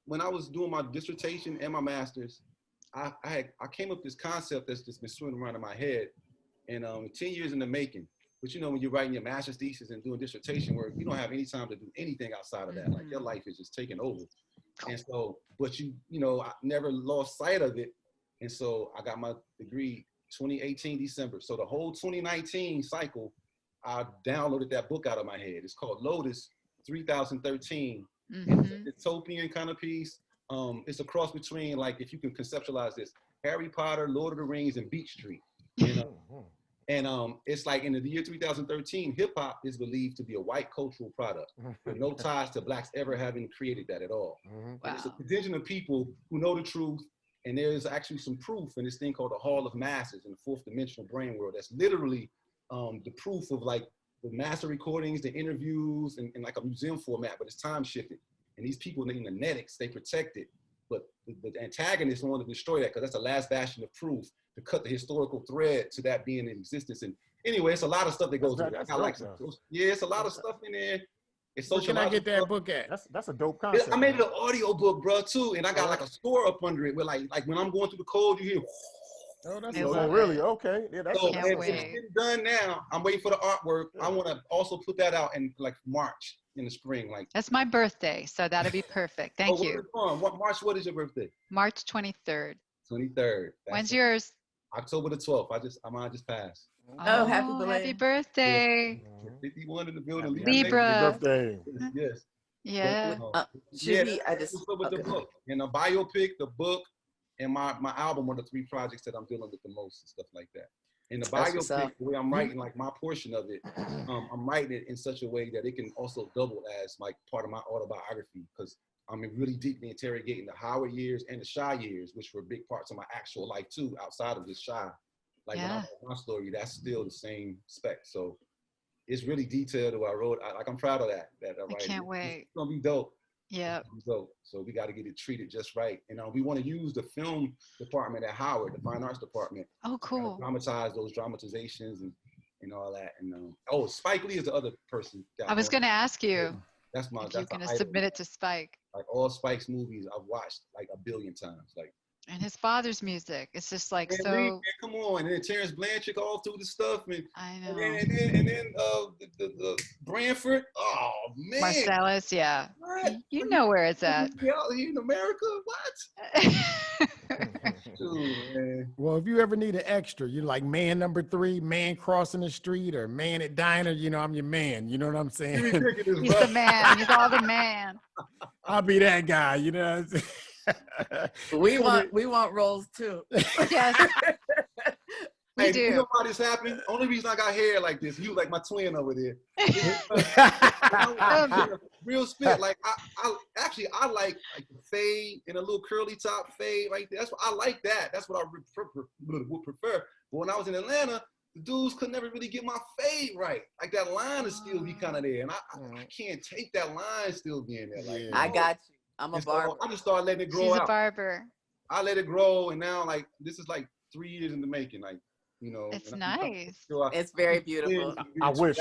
when I was doing my dissertation and my master's, I came up with this concept that's just been swimming around in my head, and 10 years in the making. But you know, when you're writing your master's thesis and doing dissertation work, you don't have any time to do anything outside of that. Like your life is just taking over. And so, but you know, I never lost sight of it. And so I got my degree 2018 December. So the whole 2019 cycle, I downloaded that book out of my head. It's called Lotus 3013. It's a dystopian kind of piece. It's a cross between, like, if you can conceptualize this, Harry Potter, Lord of the Rings, and Beat Street. You know? And it's like in the year 2013, hip hop is believed to be a white cultural product with no ties to blacks ever having created that at all.
Wow.
It's a contingent of people who know the truth. And there's actually some proof in this thing called the Hall of Masses in the fourth dimensional brain world. That's literally the proof of like the master recordings, the interviews, and like a museum format, but it's time shifted. And these people in the genetics, they protect it. But the antagonists want to destroy that because that's the last bastion of proof to cut the historical thread to that being in existence. And anyway, it's a lot of stuff that goes with it. It's a lot of stuff in there. It's
Where can I get that book at?
That's a dope concept.
I made it an audio book, bro, too, and I got like a score up under it where like when I'm going through the code, you hear.
Oh, that's really okay. Yeah, that's
so it's getting done now. I'm waiting for the artwork. I want to also put that out in like March in the spring. Like
that's my birthday, so that'll be perfect. Thank you.
March, what is your birthday?
March 23rd.
23rd.
When's yours?
October the 12th. Mine just passed.
Oh, happy
birthday.
Yeah. 51 in the building.
Libra.
Birthday.
Yes.
Yeah.
I just
with the book and a biopic, the book, and my album are the three projects that I'm dealing with the most and stuff like that. And the biopic, the way I'm writing, like my portion of it, I'm writing it in such a way that it can also double as like part of my autobiography, because I'm really deeply interrogating the Howard years and the Shy years, which were big parts of my actual life too, outside of just Shy. Like when I wrote my story, that's still the same spec. So it's really detailed what I wrote. I'm proud of that. I
can't wait.
It's gonna be dope.
Yeah.
So we got to get it treated just right. And we want to use the film department at Howard, the fine arts department.
Oh, cool.
Dramatize those dramatizations and all that. And Spike Lee is the other person.
I was going to ask you.
That's my.
If you're going to submit it to Spike.
Like all Spike's movies, I've watched like a billion times. Like.
And his father's music, it's just like
man,
so.
Man, come on, and then Terrence Blanchard all through the stuff, and
I know.
And then the Branford, oh man.
Marcellus, yeah. What? You know where it's at.
Here in America, what? Dude, man.
Well, if you ever need an extra, you're like man number 3, man crossing the street, or man at diner. I'm your man. You know what I'm saying?
He's the man. He's all the man.
I'll be that guy. You know. What I'm saying?
we want roles too.
Yes. We do.
You know why this happened? Only reason I got hair like this, you like my twin over there. Real spit. Like I like the fade and a little curly top fade right there. That's what I like. That's what I would prefer. But when I was in Atlanta, the dudes could never really get my fade right. Like that line is still be kind of there, and I can't take that line still being there. Like,
I got you. I'm a barber.
So I just started letting it grow out.
She's a barber.
I let it grow, and now like this is like 3 years in the making. Like,
it's nice.
It's very beautiful.
I wish.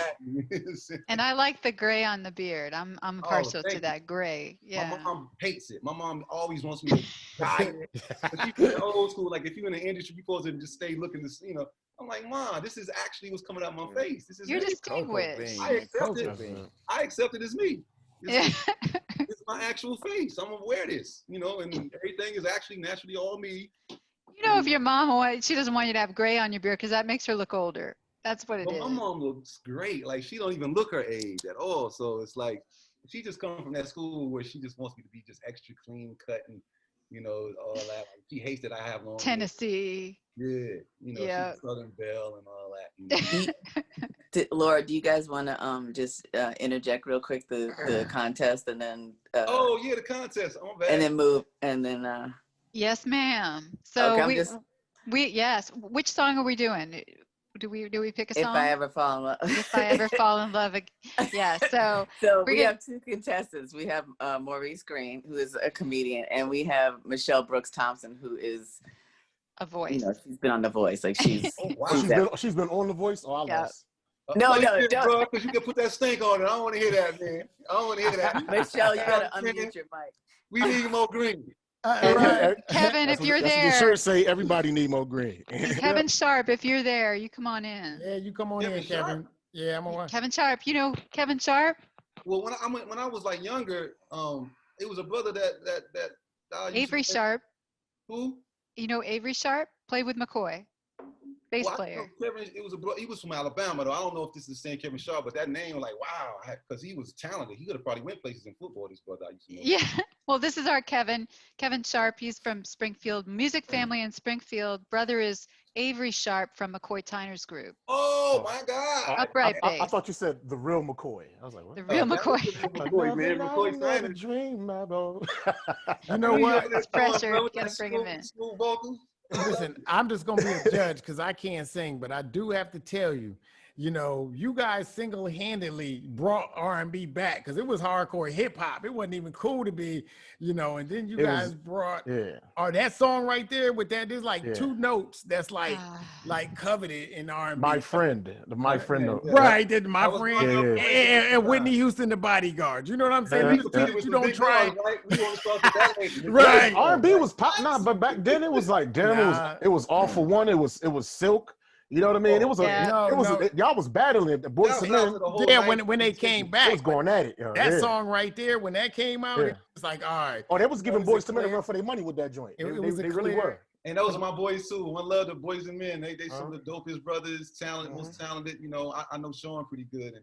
And
I like the gray on the beard. I'm partial to that gray. Yeah.
My mom hates it. My mom always wants me to dye it. But she's old school. Like if you're in the industry, you're supposed to just stay looking to see. I'm like, Mom, this is actually what's coming out my face. This is
you're distinguished.
I accept it. I accept it as me. It's my actual face. I'm gonna wear this, you know, and everything is actually naturally all me.
You know, if your mom, she doesn't want you to have gray on your beard because that makes her look older. That's what it is.
My mom looks great. Like, she don't even look her age at all. So it's like, she just comes from that school where she just wants me to be just extra clean cut and, you know, all that. Like, she hates that I have long
Tennessee.
hair. Yeah, you know, she's Southern Belle and all that. You know?
Laura, do you guys want to just interject real quick the contest and then?
Oh yeah, the contest. I'm bad.
And then move and then.
Yes, ma'am. So
okay,
yes. Which song are we doing? Do we pick a song?
If I ever fall in love.
If I ever fall in love again. Yeah. So
we have two contestants. We have Maurice Green, who is a comedian, and we have Michelle Brooks Thompson, who is
a voice.
You know, she's been on The Voice. Like she's
she's been on The Voice. Oh, I lost.
No,
bro, because you can put that stink on it. I don't want to hear that, man. I don't want to hear that.
Michelle, you gotta unmute your mic.
We need more green.
Kevin, if you're there,
the shirt say everybody need more green.
Kevin Sharp, if you're there, you come on in.
Yeah, you come on in, Kevin. Yeah, I'm on.
Kevin Sharp, you know Kevin Sharp?
Well, when I was like younger, it was a brother that
Avery Sharp.
Who?
You know Avery Sharp? Played with McCoy. Bass player.
Kevin, he was from Alabama though. I don't know if this is the same Kevin Sharp, but that name, like, wow, because he was talented. He could have probably went places in football. This brother I used to know.
Yeah. Well, this is our Kevin Sharp. He's from Springfield, music family in Springfield. Brother is Avery Sharp from McCoy Tyner's group.
Oh my God!
Upright bass.
I thought you said the real McCoy. I was like, what?
The real McCoy.
McCoy, man. McCoy Tyner.
Dream, my boy.
You know what?
It's pressure. You gotta bring him in.
Smooth vocals.
Listen, I'm just gonna be a judge because I can't sing, but I do have to tell you, you know, you guys single-handedly brought R&B back because it was hardcore hip hop. It wasn't even cool to be, you know, and then you guys brought that song right there with that. There's like two notes that's like coveted in R&B.
My friend.
Right, that my friend. And Whitney Houston, the Bodyguard. You know what I'm saying? You don't try.
Right. R&B was pop, but back then it was like, it was All for One. It was Silk. You know what I mean? It was y'all was battling the Boys to Men.
Yeah, when they came back,
it was going at it.
That song right there, when that came out, it was like, all right.
Oh, they was giving Boys to Men a run for their money with that joint. They really were.
And those are my boys too. One love the Boys and Men. They some of the dopest brothers, most talented. You know, I know Sean pretty good.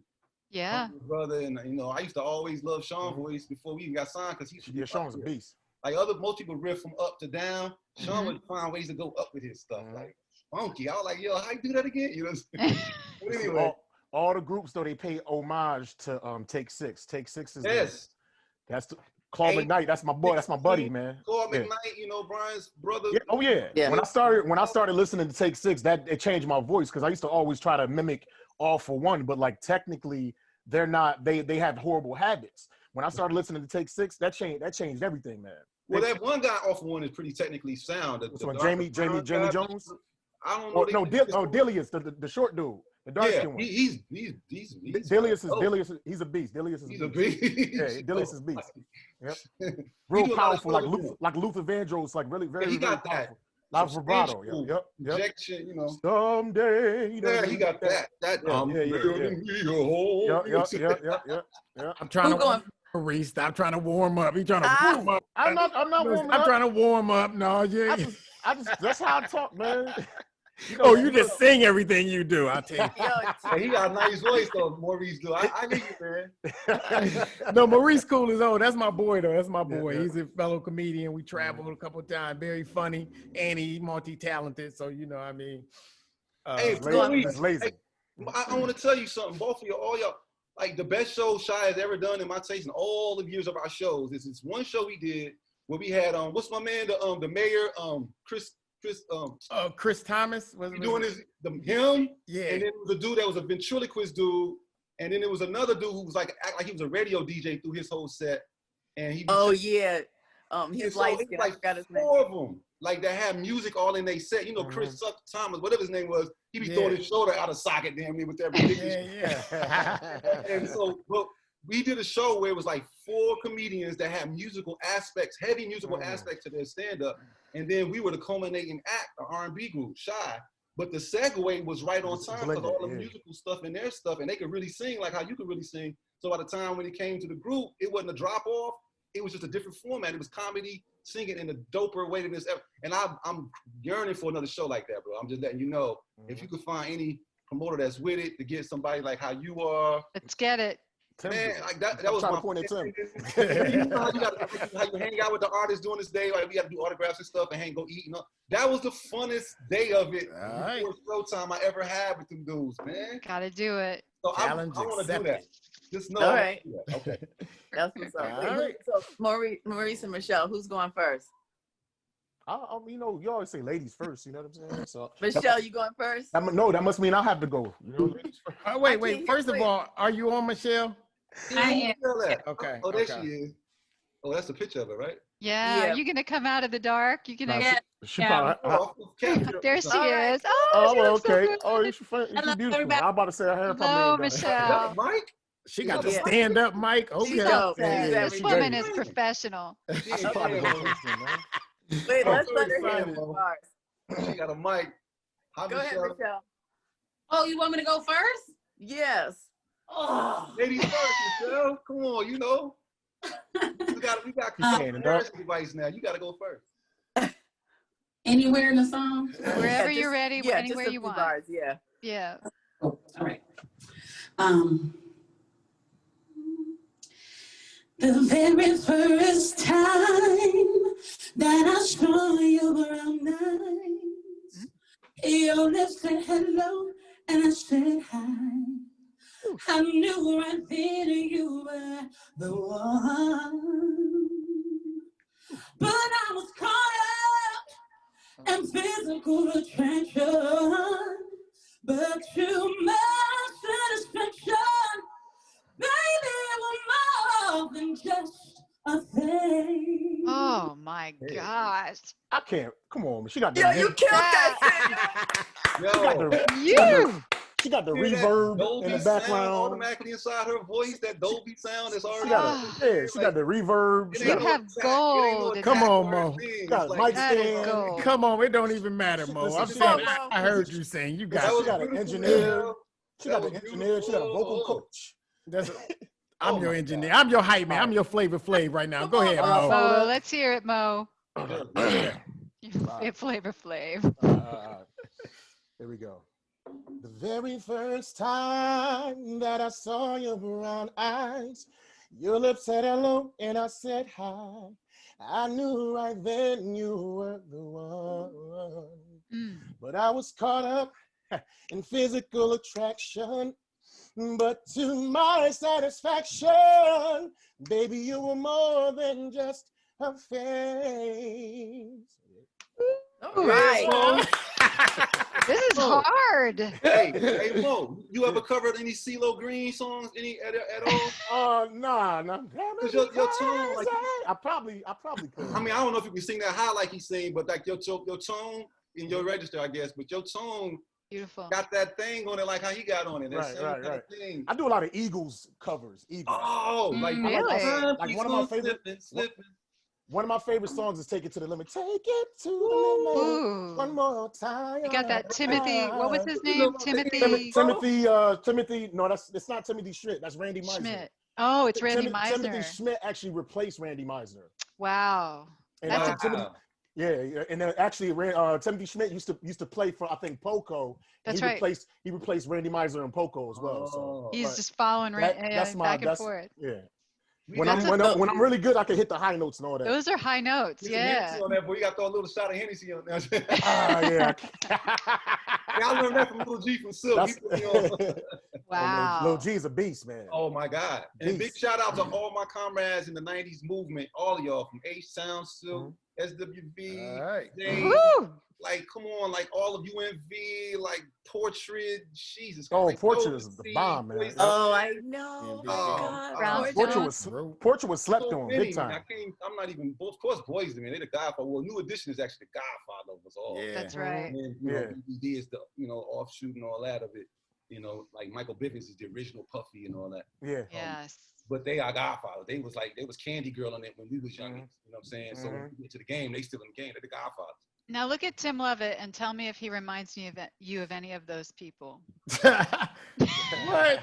And brother, and you know, I used to always love Sean's voice before we even got signed because
Sean's a beast.
Like most people riff from up to down. Sean would find ways to go up with his stuff. Like funky. I was like, yo, how you do that again? You know what I'm saying? But anyway.
All the groups though, they pay homage to Take Six. Take Six is that's the Claude McKnight. That's my boy. That's my buddy, man.
Claude McKnight, you know, Brian's brother.
Yeah. Oh yeah. When I started listening to Take Six, it changed my voice because I used to always try to mimic All for One, but like technically they're not. They have horrible habits. When I started listening to Take Six, that changed everything, man.
Well, that one guy Off for One is pretty technically sound.
Jamie Jones.
I don't know.
Dilius, the short dude, the dark skin one.
He's
Dilius. He's a beast. Dilius is a beast. Yeah, Dilius is beast. Yep. Real powerful, like Luther Vandross, like really very.
He got
very
that.
Lot of vibrato. Yep.
Injection, you know.
Someday.
Yeah, he got that.
Yeah. I'm trying to. Maurice, stop trying to warm up. He's trying to warm up.
I'm not warming up.
I'm trying to warm up. No, yeah.
That's how I talk, man.
You just sing everything you do. I'll tell you.
He got a nice voice though, Maurice do. I need you, man.
No, Maurice Cool is that's my boy though. That's my boy. He's a fellow comedian. We traveled a couple of times. Very funny, and he's multi-talented. So you know, I mean,
hey,
Maurice, lazy.
I want to tell you something. Both of you, all y'all. Like the best show Shy has ever done in my taste in all the years of our shows is this one show we did where we had what's my man the mayor
Chris Thomas was
doing him
yeah,
and then it was a dude that was a ventriloquist dude, and then there was another dude who was like act like he was a radio DJ through his whole set, and he
his lights
like four of them like that had music all in their set. You know, Chris Thomas, whatever his name was, he be throwing his shoulder out of socket damn near with that ridiculous. And so, but we did a show where it was like 4 comedians that had musical aspects, heavy musical aspects to their stand-up, and then we were the culminating act, the R&B group, Shy. But the segue was right on time because all the musical stuff in their stuff, and they could really sing like how you could really sing. So by the time when it came to the group, it wasn't a drop off. it was just a different format. It was comedy, singing in a doper way than this ever. And I'm yearning for another show like that, bro. I'm just letting you know, if you could find any promoter that's with it to get somebody like how you are.
Let's get it.
Man, like that was my
point at Tim.
You know how you hang out with the artists during this day, like we got to do autographs and stuff and go eat. That was the funnest day of it. Before showtime I ever had with them dudes, man.
Gotta do it.
So I want to do that. Just know.
All right.
Okay.
That's what's up.
All right.
So Maurice and Michelle, who's going first?
You know, you always say ladies first. You know what I'm saying? So
Michelle, you going first?
No, that must mean I have to go. You know, ladies first.
Wait. First of all, are you on, Michelle?
I am.
Okay.
Oh, there she is. Oh, that's a picture of her, right?
Yeah. Are you gonna come out of the dark? You gonna?
She probably.
There she is.
Oh,
she looks so
okay.
good.
Oh, she's beautiful. I'm about to say her hair probably.
Hello,
ain't got-
Michelle.
Mike?
She got the stand-up mic. Okay.
This woman is professional.
I should probably go first then, man.
Wait, let's let her hear the
She got a mic. Hi,
Go ahead, Michelle.
Oh, you want me to go first?
Yes.
Oh,
Ladies first, Michelle. Come on, you know. We got comparison device now. You got to go first.
Anywhere in the song?
Wherever you're ready,
Yeah,
anywhere
just a
you
few
want.
bars, yeah.
Yeah.
Oh, all right. The very first time that I saw you around nice, your lips said hello and I said hi. I knew right then you were the one, but I was caught up in physical attraction, but to my satisfaction, baby, it was more than just a thing.
Oh my gosh.
I can't. Come on, she got the.
Yo, you killed that
shit. She got the reverb in the background.
Automatically inside her voice, that Dolby sound is already.
She got the reverb.
You have gold.
Come on, Mo.
Got a mic stand.
Come on, it don't even matter, Mo. I'm saying I heard you saying you got.
She got an engineer. She got an engineer. She got a vocal coach.
I'm your engineer. I'm your hype man. I'm your Flavor Flav right now. Go ahead, Mo.
Oh, let's hear it, Mo. Flavor Flav.
Here we go. The very first time that I saw your brown eyes, your lips said hello and I said hi. I knew right then you were the one. But I was caught up in physical attraction. But to my satisfaction, baby, you were more than just a face.
All right.
This is hard.
Hey, Mo, you ever covered any CeeLo Green songs at all?
Nah.
Cause your tone, like,
I probably could.
I mean, I don't know if you can sing that high like he's singing, but like your tone in your register, I guess. But your tone,
beautiful, got
that thing on it, like how he got on it.
Right. Thing. I do a lot of Eagles covers. Eagles.
Oh, like
really?
Like one of my favorite. One of my favorite songs is "Take It to the Limit." Take it to the limit. One more time.
You got that Timothy. What was his name? Timothy.
Timothy. No, it's not Timothy Schmidt. That's Randy Meisner.
Schmidt. Oh, it's Randy Meisner.
Timothy Schmidt actually replaced Randy Meisner.
Wow.
And,
That's
yeah, and then actually, Timothy Schmidt used to play for, I think, Poco.
That's right.
He replaced Randy Meisner in Poco as well. So
he's just following back and forth.
Yeah. When I'm really good, I can hit the high notes and all that.
Those are high notes, yeah.
On that, boy, you got to throw a little shot of Hennessy on there.
Yeah.
I learned that from Lil G from Silk.
Wow.
Lil G's a beast, man.
Oh my God. And big shout out to all my comrades in the 90s movement, all of y'all from H-Sound, Silk, SWV, like, come on, like all of UMV, like Portrait, Jesus.
Oh,
like,
Portrait is the bomb, man.
Oh, I know.
Portrait was slept on big time.
I'm not even, of course, Boys, man, they're the Godfather. Well, New Edition is actually the Godfather of us all.
Yeah. That's right.
And, you know, BD is the, offshoot and all that of it. Like Michael Bivins is the original Puffy and all that.
Yeah.
Yes.
But they are Godfathers. They was Candy Girl on it when we was young. You know what I'm saying? So when we get to the game, they still in the game. They're the Godfathers.
Now look at Tim Levitt and tell me if he reminds me of you of any of those people.
What?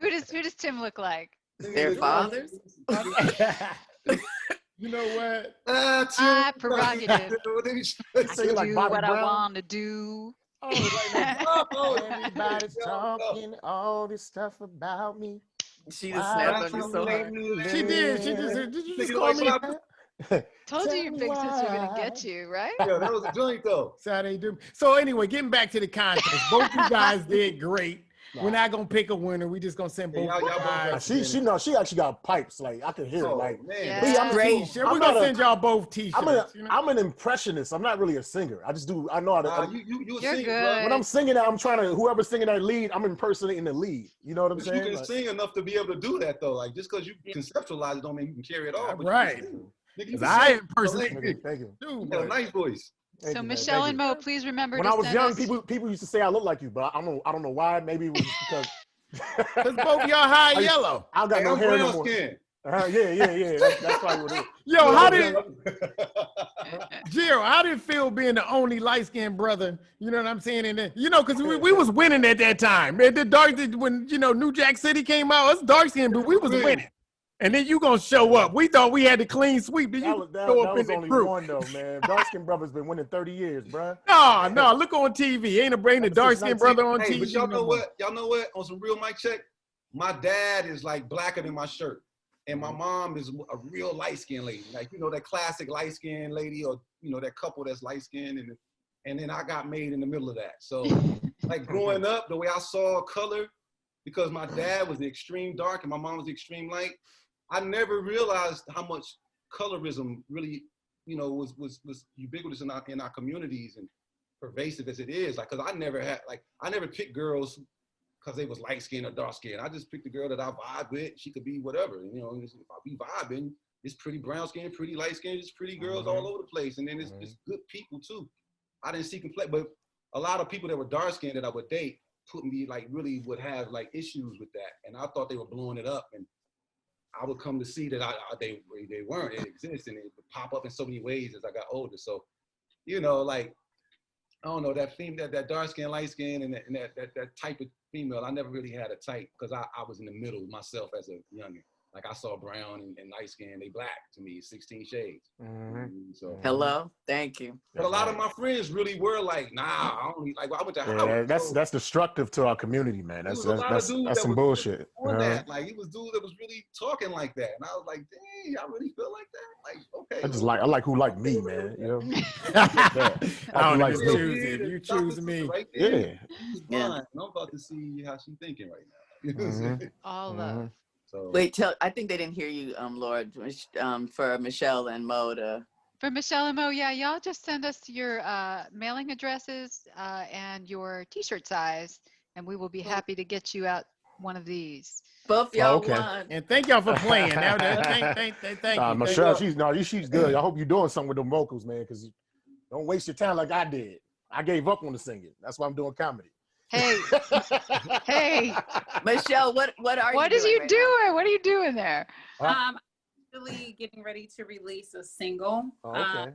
Who does Tim look like?
Their fathers?
You know what?
My prerogative.
Say
I
like
do
Bobby
what I
Brown.
want to do.
Everybody's talking all this stuff about me.
She just snapped on you so hard.
She did. She just did you just
Nigga
call
like
me?
Told you your
me
big sister gonna
why.
get you, right?
Yeah, that was a joint though.
Saturday do. So anyway, getting back to the contest, both you guys did great. We're not gonna pick a winner. We just gonna send both.
y'all both
guys.
She knows. She actually got pipes. Like I can hear it. Like
man.
me, I'm
Great.
We're gonna send y'all both T-shirts.
I'm an impressionist. I'm not really a singer. I just do. I know how to.
You
You're
sing,
good.
When I'm singing, I'm trying to. Whoever's singing that lead, I'm impersonating the lead. You know what I'm
But
saying?
you can sing enough to be able to do that though. Like just because you conceptualize it don't mean you can carry it off. But
Right.
You can sing. Nigga, you
Because
can
I
sing.
impersonate.
Thank you.
You got a nice voice.
Thank
So
you, man.
Michelle
Thank
and
you.
Mo, please remember
When
to
I was
send
young,
us.
people used to say I look like you, but I don't know why. Maybe it was just because.
Because both y'all high yellow.
I got
Hey,
no
I'm
hair no
brown
more.
skin.
Yeah. That's probably what it is.
Yo, how did Gerald? How did it feel being the only light-skinned brother? You know what I'm saying? And then, because we was winning at that time. Man, the dark when New Jack City came out, us dark-skinned, but we was winning. And then you gonna show up. We thought we had the clean sweep. Then you
That
show up
was
in the
only
group.
one though, man. Dark Skin Brother's been winning 30 years, bruh.
No, look on TV. Ain't a dark-skinned brother on
Hey,
TV.
but y'all
no
know
more.
what? Y'all know what? On some real mic check, my dad is like blacker than my shirt. And my mom is a real light-skinned lady. Like, that classic light-skinned lady or, that couple that's light-skinned. And then I got made in the middle of that. So, like, growing up, the way I saw color, because my dad was the extreme dark and my mom was the extreme light, I never realized how much colorism really, was ubiquitous in our communities and pervasive as it is. Like, because I never picked girls because they was light skinned or dark skinned. I just picked the girl that I vibe with. She could be whatever. If I be vibing, it's pretty brown skinned, pretty light skinned, it's pretty girls all over the place. And then it's good people too. I didn't see complex, but a lot of people that were dark skinned that I would date really would have like issues with that. And I thought they were blowing it up. And I would come to see that they weren't. It exists and it would pop up in so many ways as I got older. So, like, I don't know, that dark skin, light skin, and that type of female, I never really had a type because I was in the middle myself as a youngin'. Like I saw brown and light skin, they black to me, 16 shades. So
hello, thank you.
But a lot of my friends really were like, nah, I only like I went to Howard.
That's destructive to our community, man. That's some bullshit.
Like he was dudes that was really talking like that, and I was like, dang, I really feel like that. Like, okay.
I like who like me, man.
I don't like choose it. You choose me.
Right there. Yeah. And I'm about to see how she's thinking right now.
All love.
So.
Wait, I think they didn't hear you, Laura. For Michelle and Mo to.
For Michelle and Mo, yeah, y'all just send us your mailing addresses and your T-shirt size, and we will be happy to get you out one of these.
Both y'all won.
And thank y'all for playing. Thank you.
Michelle, she's good. I hope you're doing something with them vocals, man, because don't waste your time like I did. I gave up on the singing. That's why I'm doing comedy.
Hey,
Michelle, what are you doing?
What are you doing there?
Actually getting ready to release a single.
Okay.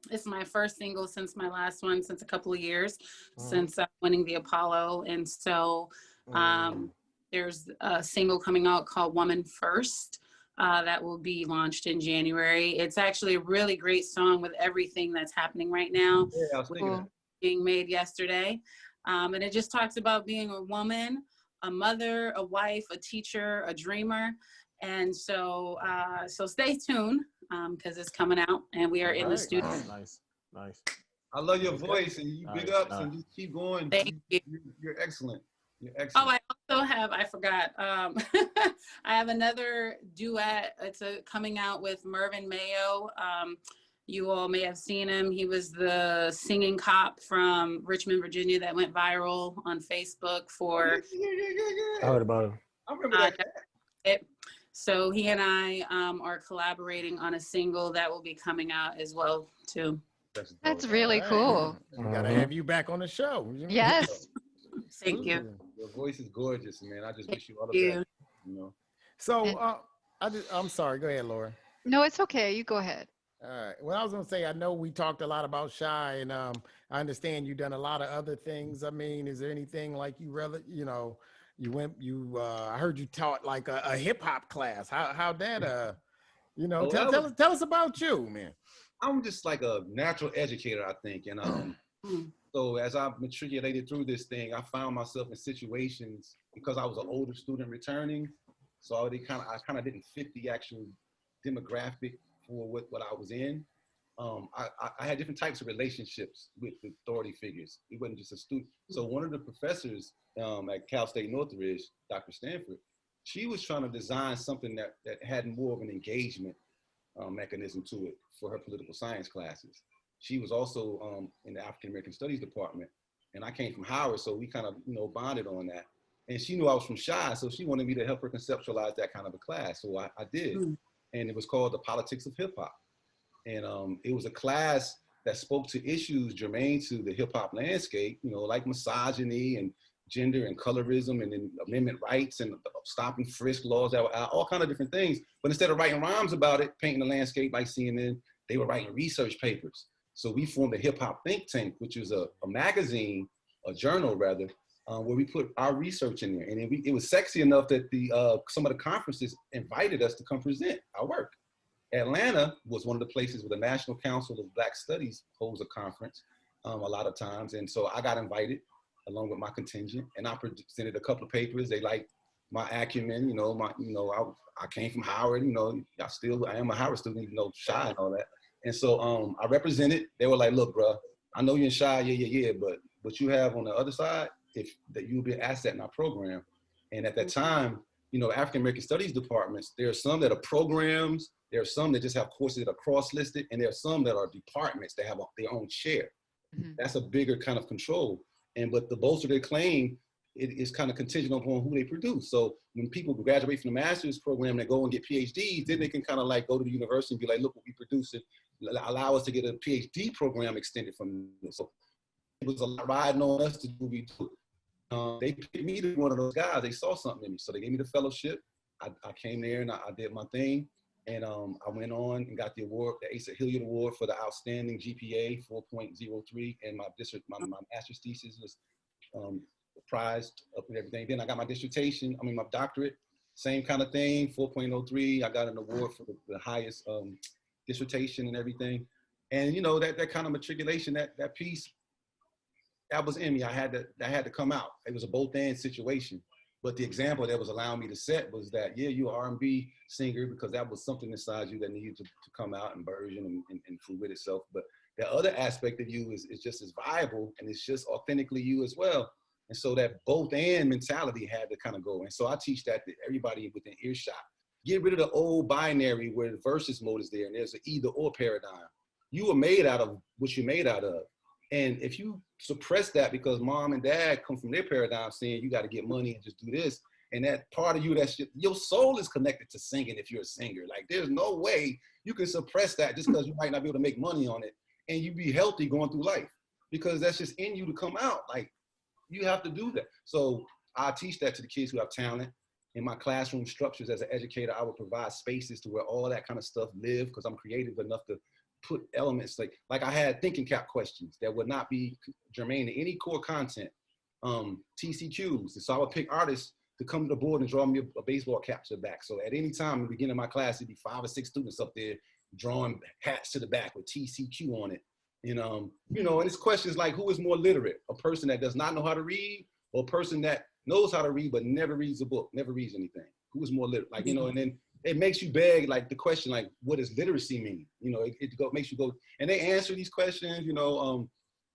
It's my first single since my last one, since a couple of years, since winning the Apollo. And so there's a single coming out called Woman First that will be launched in January. It's actually a really great song with everything that's happening right now.
Yeah, I was thinking that.
Being made yesterday. And it just talks about being a woman, a mother, a wife, a teacher, a dreamer. And so stay tuned because it's coming out and we are in the studio.
Nice.
I love your voice and you big ups and just keep going.
Thank you.
You're excellent. You're
Oh,
excellent.
I also have, I forgot. I have another duet. It's coming out with Mervyn Mayo. You all may have seen him. He was the singing cop from Richmond, Virginia that went viral on Facebook for.
I heard about him.
I remember that.
So he and I are collaborating on a single that will be coming out as well too.
That's really cool.
We gotta have you back on the show.
Yes.
Thank you.
Your voice is gorgeous, man. I just wish you all the best.
So I'm sorry. Go ahead, Laura.
No, it's okay. You go ahead.
All right. Well, I was gonna say I know we talked a lot about Shy, and I understand you've done a lot of other things. I mean, is there anything like I heard you taught like a hip hop class. How'd that You know,
Oh,
tell us about you, man.
I'm just like a natural educator, I think. And so as I matriculated through this thing, I found myself in situations because I was an older student returning. So I kind of didn't fit the actual demographic for what I was in. I had different types of relationships with authority figures. It wasn't just a student. So one of the professors at Cal State Northridge, Dr. Stanford, she was trying to design something that had more of an engagement mechanism to it for her political science classes. She was also in the African American Studies department, and I came from Howard, so we kind of bonded on that. And she knew I was from Chi, so she wanted me to help her conceptualize that kind of a class. So I did, and it was called The Politics of Hip Hop. And it was a class that spoke to issues germane to the hip hop landscape, like misogyny and gender and colorism and then amendment rights and stop and frisk laws, that were all kind of different things. But instead of writing rhymes about it, painting the landscape like CNN, they were writing research papers. So we formed a hip hop think tank, which was a magazine, a journal rather, where we put our research in there. And it was sexy enough that some of the conferences invited us to come present our work. Atlanta was one of the places where the National Council of Black Studies holds a conference a lot of times. And so I got invited along with my contingent, and I presented a couple of papers. They liked my acumen, I came from Howard, I am a Howard student, even though Chi and all that. And so I represented. They were like, look, bro, I know you're in Chi, yeah, but what you have on the other side, that you'll be an asset in our program. And at that time, African American Studies departments, there are some that are programs, there are some that just have courses that are cross-listed, and there are some that are departments that have their own chair. That's a bigger kind of control. But to bolster their claim, it is kind of contingent upon who they produce. So when people graduate from the master's program and go and get PhDs, then they can kind of like go to the university and be like, look what we produce, and allow us to get a PhD program extended from this. So it was a lot riding on us to do what we do. They picked me to be one of those guys. They saw something in me. So they gave me the fellowship. I came there and I did my thing. And I went on and got the award, the Asa Hilliard Award for the outstanding GPA, 4.03. And my master's thesis was prized up and everything. Then I got my dissertation, my doctorate, same kind of thing, 4.03. I got an award for the highest dissertation and everything. And that kind of matriculation, that piece, that was in me. I had to come out. It was a both and situation. But the example that was allowing me to set was that, yeah, you're an R&B singer, because that was something inside you that needed to come out and burgeon and fruit itself. But the other aspect of you is just as viable, and it's just authentically you as well. And so that both and mentality had to kind of go. And so I teach that to everybody within earshot. Get rid of the old binary where the versus mode is there and there's an either or paradigm. You were made out of what you're made out of. And if you suppress that because mom and dad come from their paradigm saying you got to get money and just do this, and that part of you, your soul is connected to singing if you're a singer. Like there's no way you can suppress that just because you might not be able to make money on it and you be healthy going through life, because that's just in you to come out. Like you have to do that. So I teach that to the kids who have talent. In my classroom structures as an educator, I would provide spaces to where all that kind of stuff live, because I'm creative enough to put elements like I had thinking cap questions that would not be germane to any core content, TCQs. And so I would pick artists to come to the board and draw me a baseball cap to the back. So at any time in the beginning of my class, it'd be 5 or 6 students up there drawing hats to the back with TCQ on it. And it's questions like, who is more literate? A person that does not know how to read, or a person that knows how to read but never reads a book, never reads anything? Who is more literate? Like, and then it makes you beg, like the question, like, what does literacy mean? It makes you go, and they answer these questions,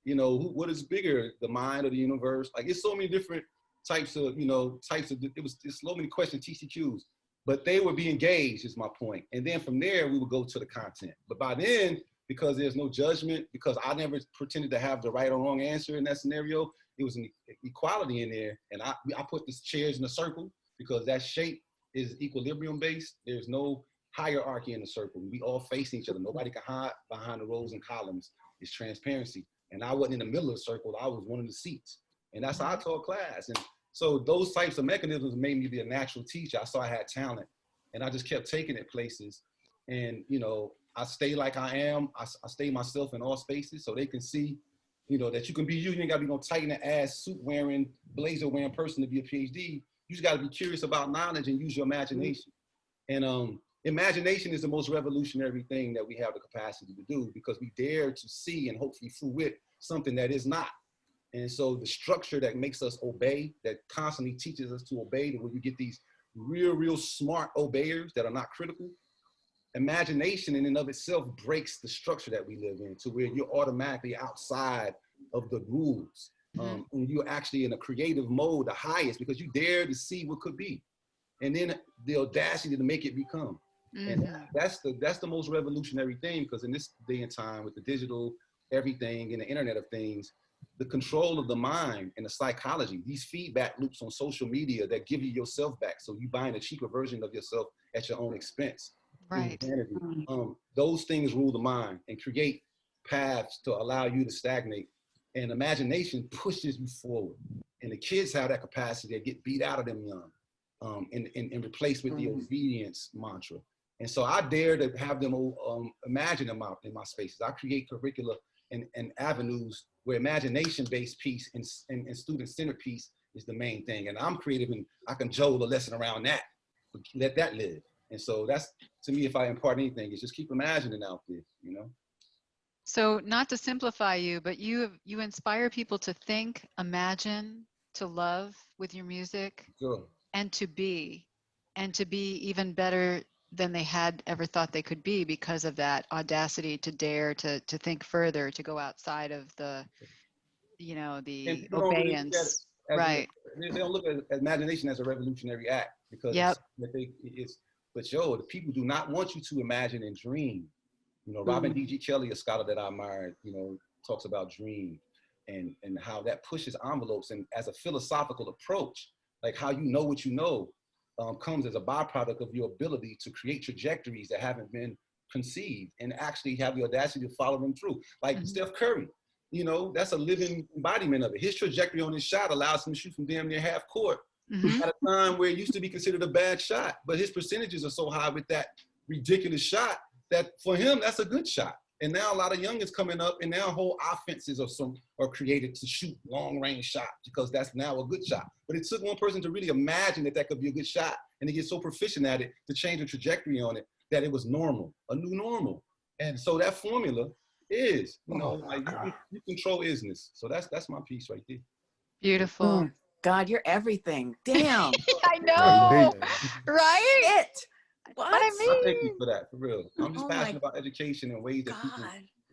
what is bigger, the mind or the universe? Like, it's so many different types of, it was so many questions, TCQs, but they would be engaged is my point. And then from there, we would go to the content. But by then, because there's no judgment, because I never pretended to have the right or wrong answer in that scenario, it was an equality in there. And I put the chairs in a circle because that shape is equilibrium based. There's no hierarchy in the circle. We all face each other. Nobody can hide behind the rows and columns. It's transparency. And I wasn't in the middle of the circle. I was one of the seats. And that's how I taught class. And so those types of mechanisms made me be a natural teacher. I saw I had talent, and I just kept taking it places. And, I stay like I am. I stay myself in all spaces so they can see, that you can be you. You ain't got to be no tight in the ass, suit wearing, blazer wearing person to be a PhD. You just got to be curious about knowledge and use your imagination. And imagination is the most revolutionary thing that we have the capacity to do, because we dare to see and hopefully through it something that is not. And so the structure that makes us obey, that constantly teaches us to obey, where you get these real smart obeyers that are not critical. Imagination in and of itself breaks the structure that we live in, to where you're automatically outside of the rules. And you're actually in a creative mode, the highest, because you dare to see what could be. And then the audacity to make it become. And that's the most revolutionary thing, because in this day and time with the digital everything and the internet of things, the control of the mind and the psychology, these feedback loops on social media that give you yourself back. So you buying a cheaper version of yourself at your own expense.
Right.
Those things rule the mind and create paths to allow you to stagnate. And imagination pushes you forward. And the kids have that capacity to get beat out of them young, and replaced with the obedience mantra. And so I dare to have them imagine in my spaces. I create curricula and avenues where imagination-based piece and student-centered piece is the main thing. And I'm creative, and I can jole a lesson around that, but let that live. And so that's, to me, if I impart anything, is just keep imagining out there, you know?
So not to simplify you, but you inspire people to think, imagine, to love with your music,
Sure.
and to be even better than they had ever thought they could be, because of that audacity to dare to think further, to go outside of the, the obeyance. Right.
They don't look at imagination as a revolutionary act, because but the people do not want you to imagine and dream. You know, Robin D.G. Kelly, a scholar that I admire, talks about dream and how that pushes envelopes, and as a philosophical approach, like how you know what you know comes as a byproduct of your ability to create trajectories that haven't been conceived and actually have the audacity to follow them through. Like Steph Curry, that's a living embodiment of it. His trajectory on his shot allows him to shoot from damn near half court at a time where it used to be considered a bad shot, but his percentages are so high with that ridiculous shot that for him, that's a good shot. And now a lot of youngins coming up, and now whole offenses are created to shoot long range shots, because that's now a good shot. But it took one person to really imagine that could be a good shot, and to get so proficient at it to change the trajectory on it that it was normal, a new normal. And so that formula is, you control isness. So that's my piece right there.
Beautiful.
God, you're everything. Damn.
I know. Right?
Shit.
What?
I
I thank you for that, for real. I'm just passionate about education and ways that people,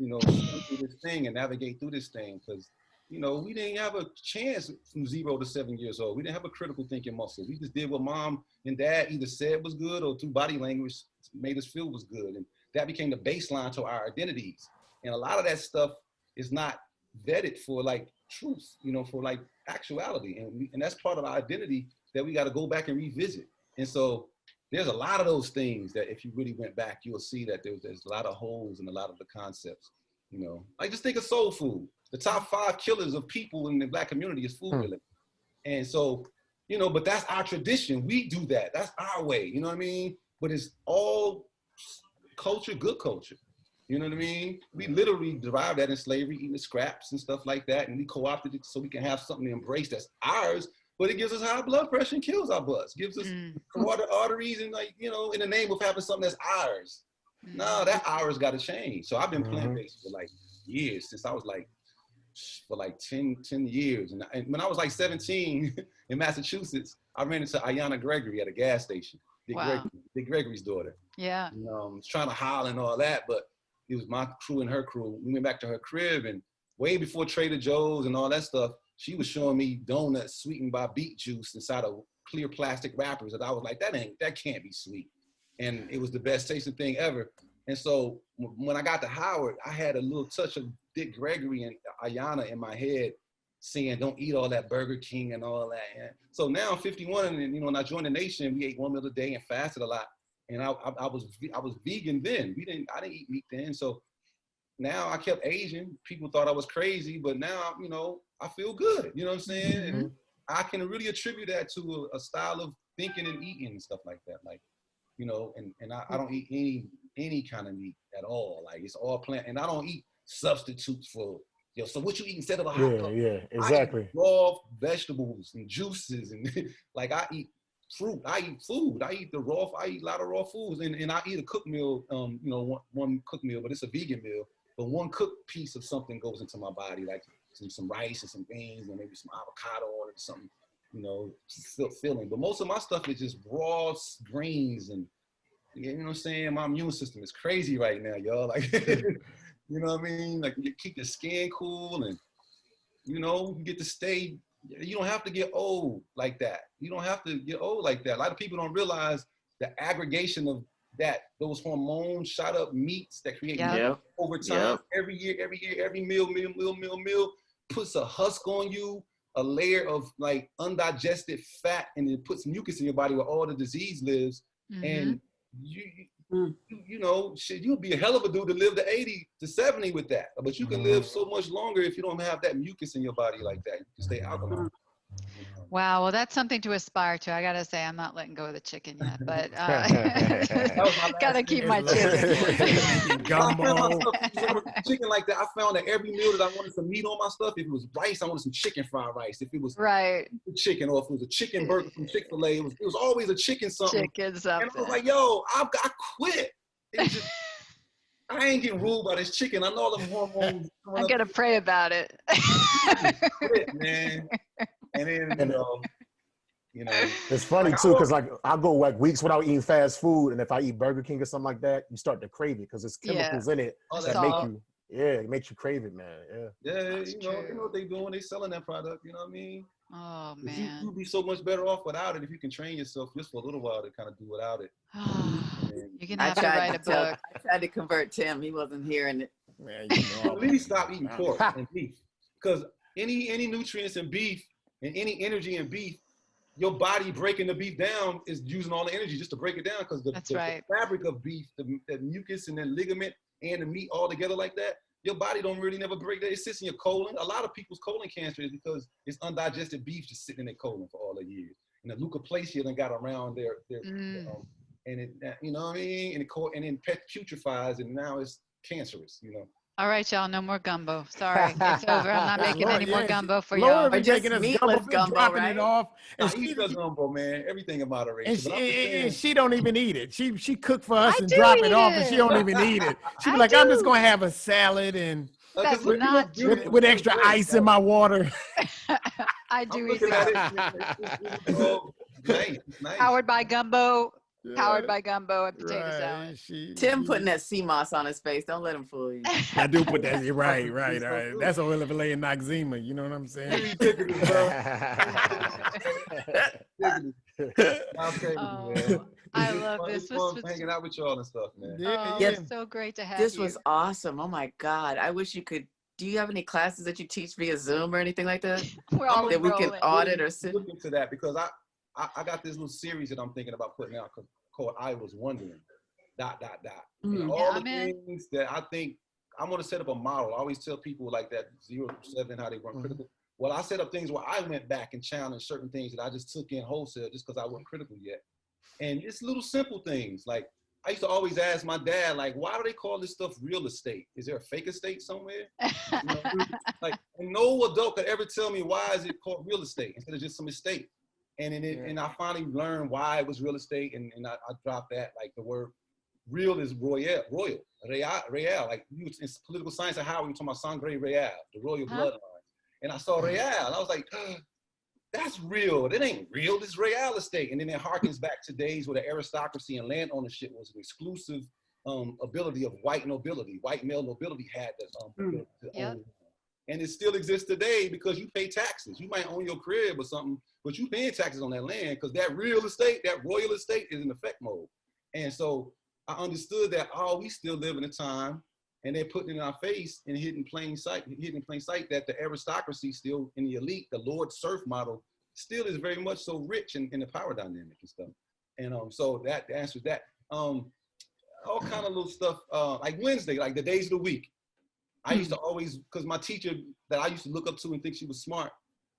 go through this thing and navigate through this thing, because, we didn't have a chance from 0 to 7 years old. We didn't have a critical thinking muscle. We just did what mom and dad either said was good or through body language made us feel was good. And that became the baseline to our identities. And a lot of that stuff is not vetted for like truth, for like actuality. And that's part of our identity that we got to go back and revisit. And so there's a lot of those things that if you really went back, you'll see that there's a lot of holes in a lot of the concepts, Like just think of soul food. The top 5 killers of people in the Black community is food related. And so, but that's our tradition. We do that. That's our way, you know what I mean? But it's all culture, good culture. You know what I mean? We literally derived that in slavery, eating the scraps and stuff like that. And we co-opted it so we can have something to embrace that's ours. But it gives us high blood pressure and kills our butts. Gives us arteries and in the name of having something that's ours. No, that ours got to change. So I've been plant-based for like years, since I was like, for like 10 years. And when I was like 17 in Massachusetts, I ran into Ayanna Gregory at a gas station. Dick Gregory's daughter.
Yeah.
Was trying to holler and all that, but it was my crew and her crew. We went back to her crib, and way before Trader Joe's and all that stuff, she was showing me donuts sweetened by beet juice inside of clear plastic wrappers. And I was like, that can't be sweet. And it was the best tasting thing ever. And so when I got to Howard, I had a little touch of Dick Gregory and Ayanna in my head saying, don't eat all that Burger King and all that. And so now I'm 51, and when I joined the nation, we ate 1 meal a day and fasted a lot. And I was vegan then. I didn't eat meat then. So now I kept aging. People thought I was crazy, but now, I feel good. You know what I'm saying? And I can really attribute that to a style of thinking and eating and stuff like that. Like, and I don't eat any kind of meat at all. Like it's all plant, and I don't eat substitutes for, so what you eat instead of a hot dog?
Yeah, exactly.
I eat raw vegetables and juices, and like I eat fruit. I eat food. I eat a lot of raw foods, and I eat a cooked meal. You know, one cooked meal, but it's a vegan meal. But one cooked piece of something goes into my body, like some rice and some beans, and maybe some avocado on it, or something. You know, still filling. But most of my stuff is just raw greens, and you know what I'm saying. My immune system is crazy right now, y'all. Like, you know what I mean? Like, you keep your skin cool, and you know, you get to stay. You don't have to get old like that. You don't have to get old like that. A lot of people don't realize the aggregation of those hormones shot up meats that create meat over time. Every year, every meal puts a husk on you, a layer of like undigested fat, and it puts mucus in your body where all the disease lives. And you know, shit, you'll be a hell of a dude to live to 80 to 70 with that. But you can live so much longer if you don't have that mucus in your body like that. You can stay alkaline.
Wow, well, that's something to aspire to. I gotta say, I'm not letting go of the chicken yet, but gotta keep my chicken.
Gumbo. Chicken like that. I found that every meal that I wanted some meat on my stuff. If it was rice, I wanted some chicken fried rice. If it was chicken, or if it was a chicken burger from Chick-fil-A, it was always a chicken something.
Chicken something.
And I was like, yo, I quit. It was just, I ain't getting ruled by this chicken. I know all them hormones.
I gotta pray about it.
Quit, man. And then, you know,
it's funny too, because like I go like weeks without eating fast food, and if I eat Burger King or something like that, you start to crave it because there's chemicals in it that make you, it makes you crave it, man.
You know what they doing? They selling that product. You know what I mean?
Oh man,
you'd be so much better off without it if you can train yourself just for a little while to kind of do without it.
You can have to write a book.
I tried to convert Tim. He wasn't hearing it.
Man, you know,
at least stop eating pork and beef, because any nutrients in beef and any energy in beef, your body breaking the beef down is using all the energy just to break it down, because the fabric of beef, the mucus and the ligament and the meat all together like that, your body don't really never break that. It sits in your colon. A lot of people's colon cancer is because it's undigested beef just sitting in their colon for all the years. And the leukoplasia done got around their and it, you know what I mean? And then putrefies, and now it's cancerous, you know.
All right, y'all, no more gumbo. Sorry, it's over. I'm not making any more gumbo for
Laura
y'all.
be making us gumbo, dropping it off.
And she does gumbo, man. Everything in moderation.
And she don't even eat it. She cook for us and drop it off, and she don't even eat it. She be like, I'm just gonna have a salad and with extra ice in my water.
I do eat that.
Nice.
Powered by gumbo. Powered by gumbo and potato salad.
Tim putting that sea moss on his face. Don't let him fool you.
I do put that. Right. That's a Olivia Noxema. You know what I'm saying?
I love this.
This was hanging out with y'all and stuff, man.
It's so great to have you.
This was awesome. Oh my God. I wish you could. Do you have any classes that you teach via Zoom or anything like that? That we can audit or sit?
Look into that, because I got this little series that I'm thinking about putting out called I Was Wondering, ... And all the things that I think, I want to set up a model. I always tell people like that 0 to 7, how they run critical. Well, I set up things where I went back and challenged certain things that I just took in wholesale just because I wasn't critical yet. And it's little simple things. Like, I used to always ask my dad, like, why do they call this stuff real estate? Is there a fake estate somewhere? You know, like, and no adult could ever tell me why is it called real estate instead of just some estate. And I finally learned why it was real estate, and I dropped that. Like, the word real is royal, like in political science and how we talking about sangre real, the royal bloodline. And I saw real, and I was like, that's real. That ain't real. This real estate. And then it harkens back to days where the aristocracy and land ownership was an exclusive ability of white nobility. White male nobility had that ability to own. And it still exists today because you pay taxes. You might own your crib or something, but you paying taxes on that land because that real estate, that royal estate is in effect mode. And so I understood that, we still live in a time, and they're putting it in our face and hidden in plain sight that the aristocracy still in the elite, the Lord Serf model, still is very much so rich in the power dynamic and stuff. And so that answers that. All kind of little stuff, like Wednesday, like the days of the week. I used to always, because my teacher that I used to look up to and think she was smart,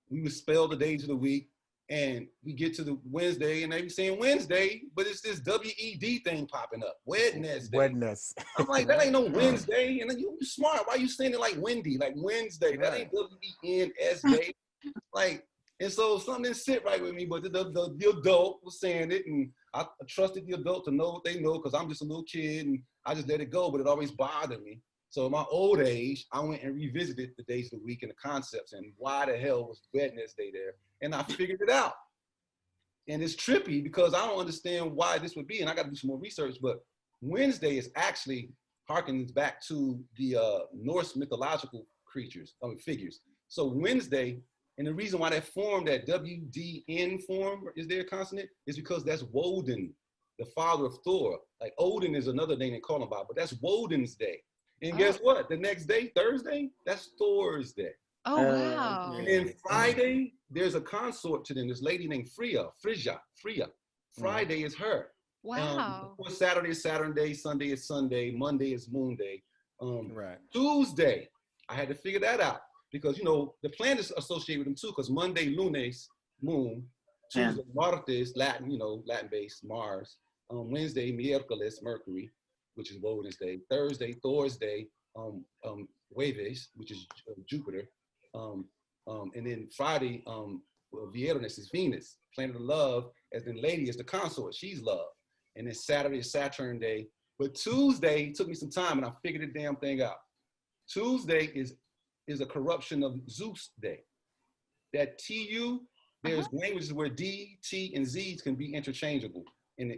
we would spell the days of the week, and we get to the Wednesday, and they be saying Wednesday, but it's this W-E-D thing popping up, Wednesday. I'm like, that ain't no Wednesday, and then you smart. Why you saying it like Wendy, like Wednesday? That ain't W-E-N-S-Day. Like, And so something didn't sit right with me, but the adult was saying it, and I trusted the adult to know what they know, because I'm just a little kid, and I just let it go, but it always bothered me. So in my old age, I went and revisited the days of the week and the concepts, and why the hell was Wednesday there? And I figured it out. And it's trippy because I don't understand why this would be, and I got to do some more research, but Wednesday is actually harkens back to the Norse mythological figures. So Wednesday, and the reason why that form, that WDN form, is there a consonant, is because that's Woden, the father of Thor. Like Odin is another name they call him by, but that's Woden's day. And guess what? The next day, Thursday, that's Thor's day.
Oh, wow.
And then Friday, there's a consort to them, this lady named Freya. Friday is her.
Wow.
Saturday is Saturn day, Sunday is Sunday, Monday is Moon day. Tuesday, I had to figure that out, because, you know, the planets associated with them too, because Monday, Lunes, Moon. Tuesday, Martes, Latin, you know, Latin-based, Mars. Wednesday, Miércoles, Mercury, which is Woden's day. Thursday, Thor's day, Jueves, which is Jupiter. And then Friday, Viernes is Venus, planet of love, as in lady is the consort, she's love. And then Saturday is Saturn day. But Tuesday took me some time, and I figured the damn thing out. Tuesday is a corruption of Zeus day. That TU, there's languages where D, T, and Z's can be interchangeable in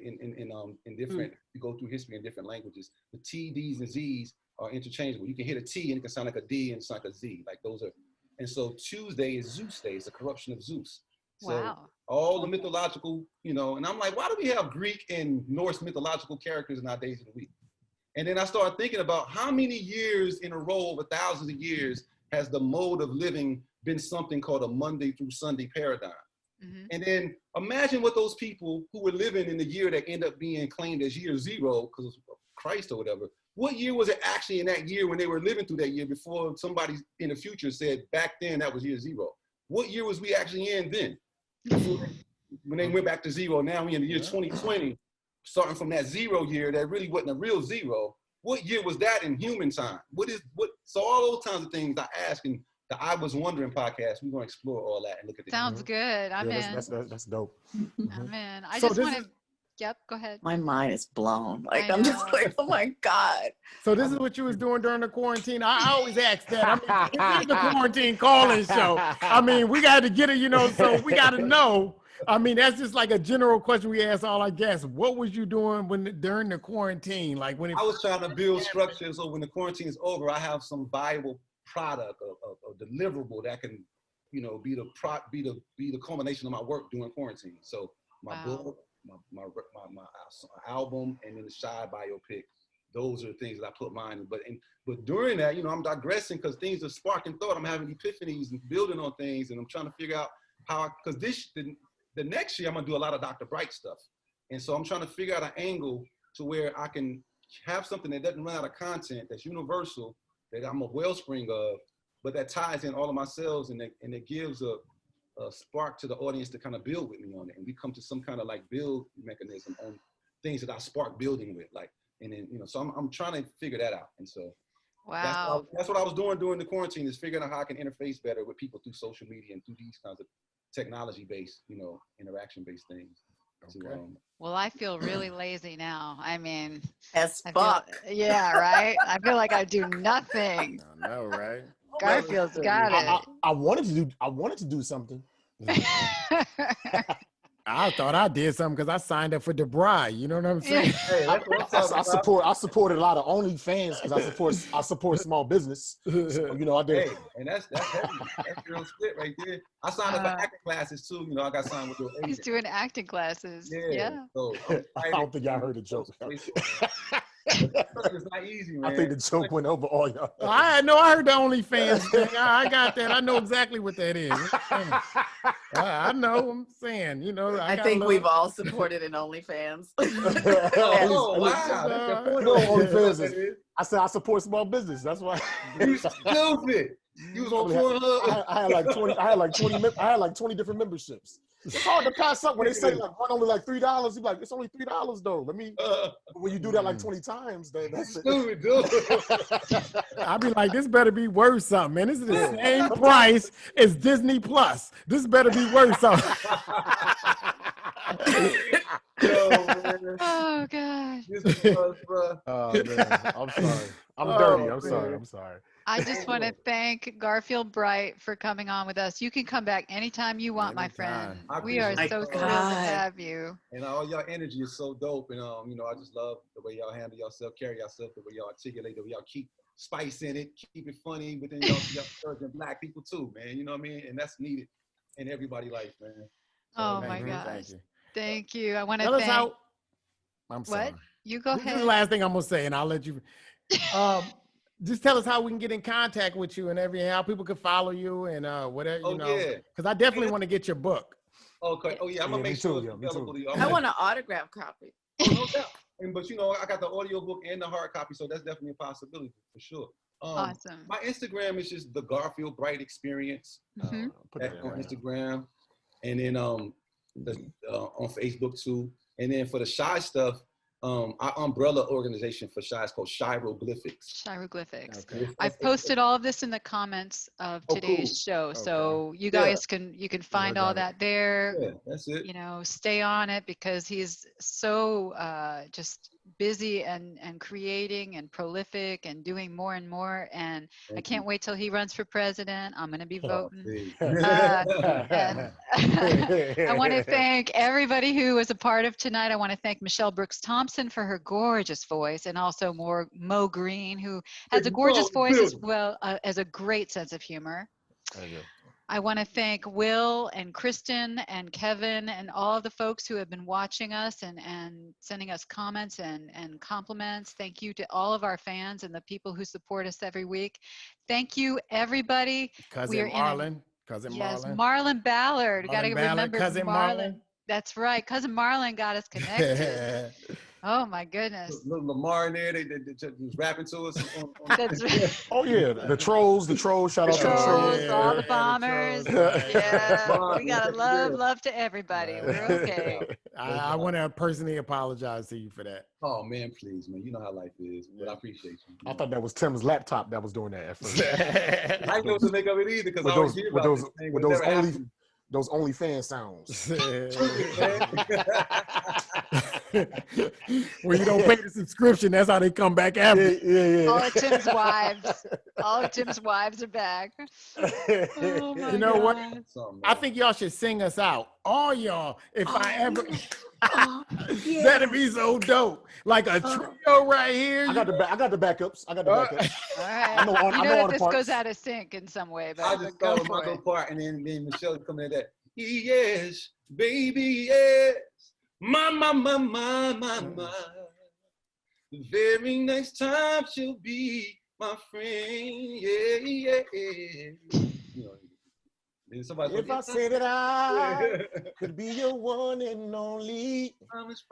different, you go through history in different languages. The T, D's, and Z's are interchangeable. You can hit a T and it can sound like a D and it's like a Z. Like those are, and so Tuesday is Zeus day. It's a corruption of Zeus. So all the mythological, you know, and I'm like, why do we have Greek and Norse mythological characters in our days of the week? And then I started thinking about how many years in a row over thousands of years has the mode of living been something called a Monday through Sunday paradigm. And then imagine what those people who were living in the year that end up being claimed as year zero because of Christ or whatever, what year was it actually in that year when they were living through that year before somebody in the future said back then that was year zero? What year was we actually in then? When they went back to zero, now we in the year 2020, starting from that zero year that really wasn't a real zero. What year was that in human time? So all those kinds of things I ask, and the I Was Wondering podcast, we're going to explore all that and look at it.
Sounds good. I'm in.
That's dope.
I'm in. I just want to, yep, go ahead.
My mind is blown. Like, I'm just like, oh my God.
So this is what you was doing during the quarantine? I always ask that. I mean, this is the quarantine calling show. I mean, we got to get it, you know, so we got to know. I mean, that's just like a general question we ask all our guests. What was you doing during the quarantine? Like when
I was trying to build structure so when the quarantine is over, I have some viable product, a deliverable that can, you know, be the culmination of my work during quarantine. So my book, my album, and then the Shy biopic. Those are the things that I put mine in. But during that, you know, I'm digressing because things are sparking thought. I'm having epiphanies and building on things, and I'm trying to figure out how, because the next year I'm gonna do a lot of Dr. Bright stuff. And so I'm trying to figure out an angle to where I can have something that doesn't run out of content, that's universal, that I'm a wellspring of, but that ties in all of my cells and it gives a spark to the audience to kind of build with me on it. And we come to some kind of like build mechanism on things that I spark building with, like, and then, you know, so I'm trying to figure that out. And so that's what I was doing during the quarantine, is figuring out how I can interface better with people through social media and through these kinds of technology-based, you know, interaction-based things.
Okay.
Well, I feel really lazy now. I mean,
as fuck.
Yeah, right. I feel like I do nothing.
I know, right?
Garfield's got it.
I wanted to do something.
I thought I did something because I signed up for DeBry. You know what I'm saying?
Hey,
I supported a lot of OnlyFans because I support small business. So, you know, I did.
Hey, and that's heavy. That's real split right there. I signed up for acting classes too. You know, I got signed with your agent.
He's doing acting classes. Yeah.
So
I don't think y'all heard the joke.
It's not easy, man.
I think the joke went over all y'all.
I heard the OnlyFans thing. I got that. I know exactly what that is. I know. I'm saying, you know.
I think we've all supported an OnlyFans.
Oh, wow.
OnlyFans. I said I support small business. That's why.
You stupid. You was on Pornhub.
I had like 20 different memberships. It's hard to pass up when they say like one only like $3. You be like, it's only $3 though. Let me. When you do that like 20 times, then that's it.
Stupid, dude.
I be like, this better be worth something, man. This is the same price as Disney Plus. This better be worth something.
Yo, man.
Oh God.
This was, bro.
Oh man, I'm sorry. I'm dirty. I'm sorry. I'm sorry.
I just want to thank Garfield Bright for coming on with us. You can come back anytime you want, my friend.
I
We are
appreciate
so
it.
thrilled to have you.
And all y'all energy is so dope. And you know, I just love the way y'all handle yourself, carry yourself, the way y'all articulate, the way y'all keep spice in it, keep it funny within y'all and black people too, man. You know what I mean? And that's needed in everybody's life, man. So,
Oh
man,
my gosh.
Thank you.
Thank you. I want to
Tell us
thank.
how. I'm sorry.
What? You go
This is
ahead.
the last thing I'm gonna say, and I'll let you. Just tell us how we can get in contact with you and everything. How people can follow you and whatever you know.
yeah.
Because I definitely want to get your book.
Okay. Oh yeah, I'm gonna make sure it's
me
available to you.
I want an autograph copy.
No doubt. But you know, I got the audio book and the hard copy, so that's definitely a possibility for sure.
Awesome.
My Instagram is just the Garfield Bright Experience
Mhm.
on Instagram, and then on Facebook too. And then for the Shy stuff, our umbrella organization for Shy is called Chiroglyphics.
Chiroglyphics.
Okay.
I've posted all of this in the comments of today's show, so you guys can find all that there.
Yeah, that's it.
You know, stay on it because he's so just busy and creating and prolific and doing more and more. And I can't wait till he runs for president. I'm going to be voting. And I want to thank everybody who was a part of tonight. I want to thank Michelle Brooks Thompson for her gorgeous voice, and also Mo Green, who has a gorgeous voice as well as a great sense of humor. I want to thank Will and Kristen and Kevin and all of the folks who have been watching us and sending us comments and compliments. Thank you to all of our fans and the people who support us every week. Thank you, everybody.
Cousin Marlon.
Yes, Marlon Ballard. Got to remember
Cousin
Marlon. That's right. Cousin Marlon got us connected. Oh my goodness.
Little Lamar in there, they just rapping to us.
That's right.
Oh yeah, the trolls. Shout out to the trolls.
All the bombers. Yeah, we gotta love to everybody. We're okay.
I want to personally apologize to you for that.
Oh man, please, man. You know how life is, but I appreciate you.
I thought that was Tim's laptop that was doing that at first.
I didn't know what to make of it either because I always hear about this thing, but it never happened.
Those OnlyFans sounds.
When you don't pay the subscription, that's how they come back after.
Yeah.
All of Tim's wives are back. Oh my
You know what?
God.
I think y'all should sing us out. All y'all, if I ever that'd be so dope. Like a trio right here.
I got the backups.
All right. You know that this goes out of sync in some way, but
I just
go
thought of
for
my
it.
little part, and then Michelle coming at that. Yes, baby, yes. My. The very next time she'll be my friend. Yeah. You know, then somebody
if I say that I could be your one and only, promise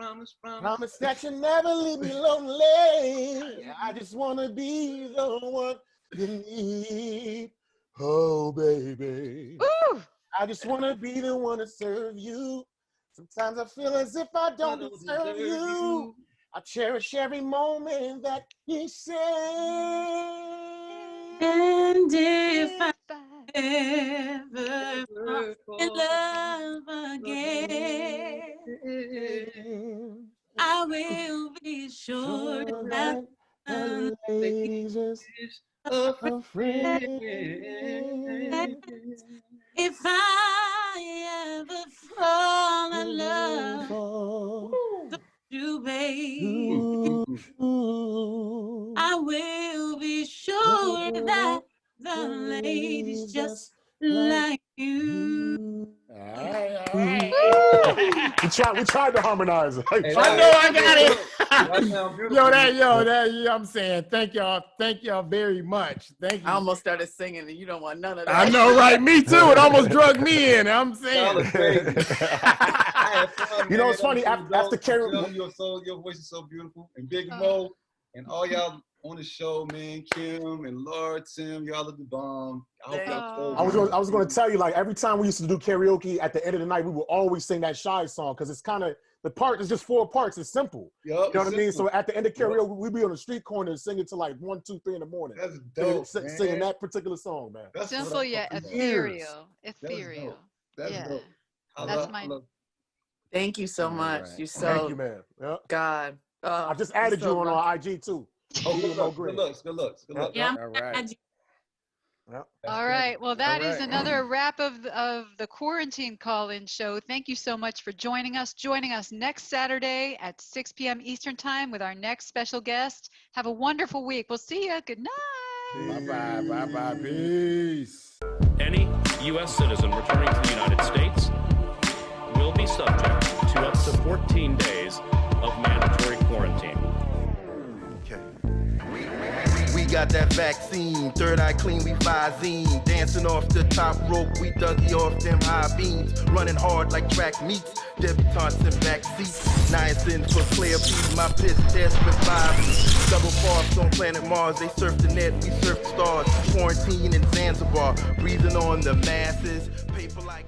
that you'll never leave me lonely. I just wanna be the one you need. Oh, baby.
Woo!
I just wanna be the one to serve you. Sometimes I feel as if I don't deserve you. I cherish every moment that you say.
And if I ever fall in love again, I will be sure that
the lady's just a friend.
if I ever fall in love with you, babe, I will be sure that the lady's just like you.
We tried to harmonize.
I know I got it. I'm saying thank y'all very much. Thank you.
I almost started singing and you don't want none of that.
I know, right? Me too. It almost drug me in. I'm saying.
Fun,
you know, it's funny. After Carrie,
your voice is so beautiful, and Big Mo, and all y'all on the show, man. Kim and Laura, Tim, y'all are the bomb. I
was going to tell you, like, every time we used to do karaoke, at the end of the night, we would always sing that Shy song because it's kind of, the part is just 4 parts. It's simple.
Yep,
you know what I mean? So at the end of karaoke, we'd be on the street corner and singing to like 1, 2, 3 in the morning.
That's dope,
singing that particular song, man.
That's simple yet ethereal. Ethereal.
That's dope.
That's my.
Thank you so much.
Right.
You're so.
Thank you, man. Yep.
God.
I just added you on our IG too.
Oh, good looks.
Yeah,
all right.
All right. Well, that is another wrap of the quarantine call-in show. Thank you so much for joining us. Joining us next Saturday at 6 p.m. Eastern Time with our next special guest. Have a wonderful week. We'll see you. Good night.
Bye-bye. Bye-bye. Peace.
Any U.S. citizen returning to the United States will be subject to up to 14 days of mandatory quarantine.
Okay. We got that vaccine, third eye clean, we Visine. Dancing off the top rope, we Dougie off them high beams. Running hard like track meets, debutantes in back seats. Niacin for Claire P, my piss test with 5. Double parks on planet Mars, they surf the net, we surf the stars. Quarantine in Zanzibar, breathing on the masses. Paper like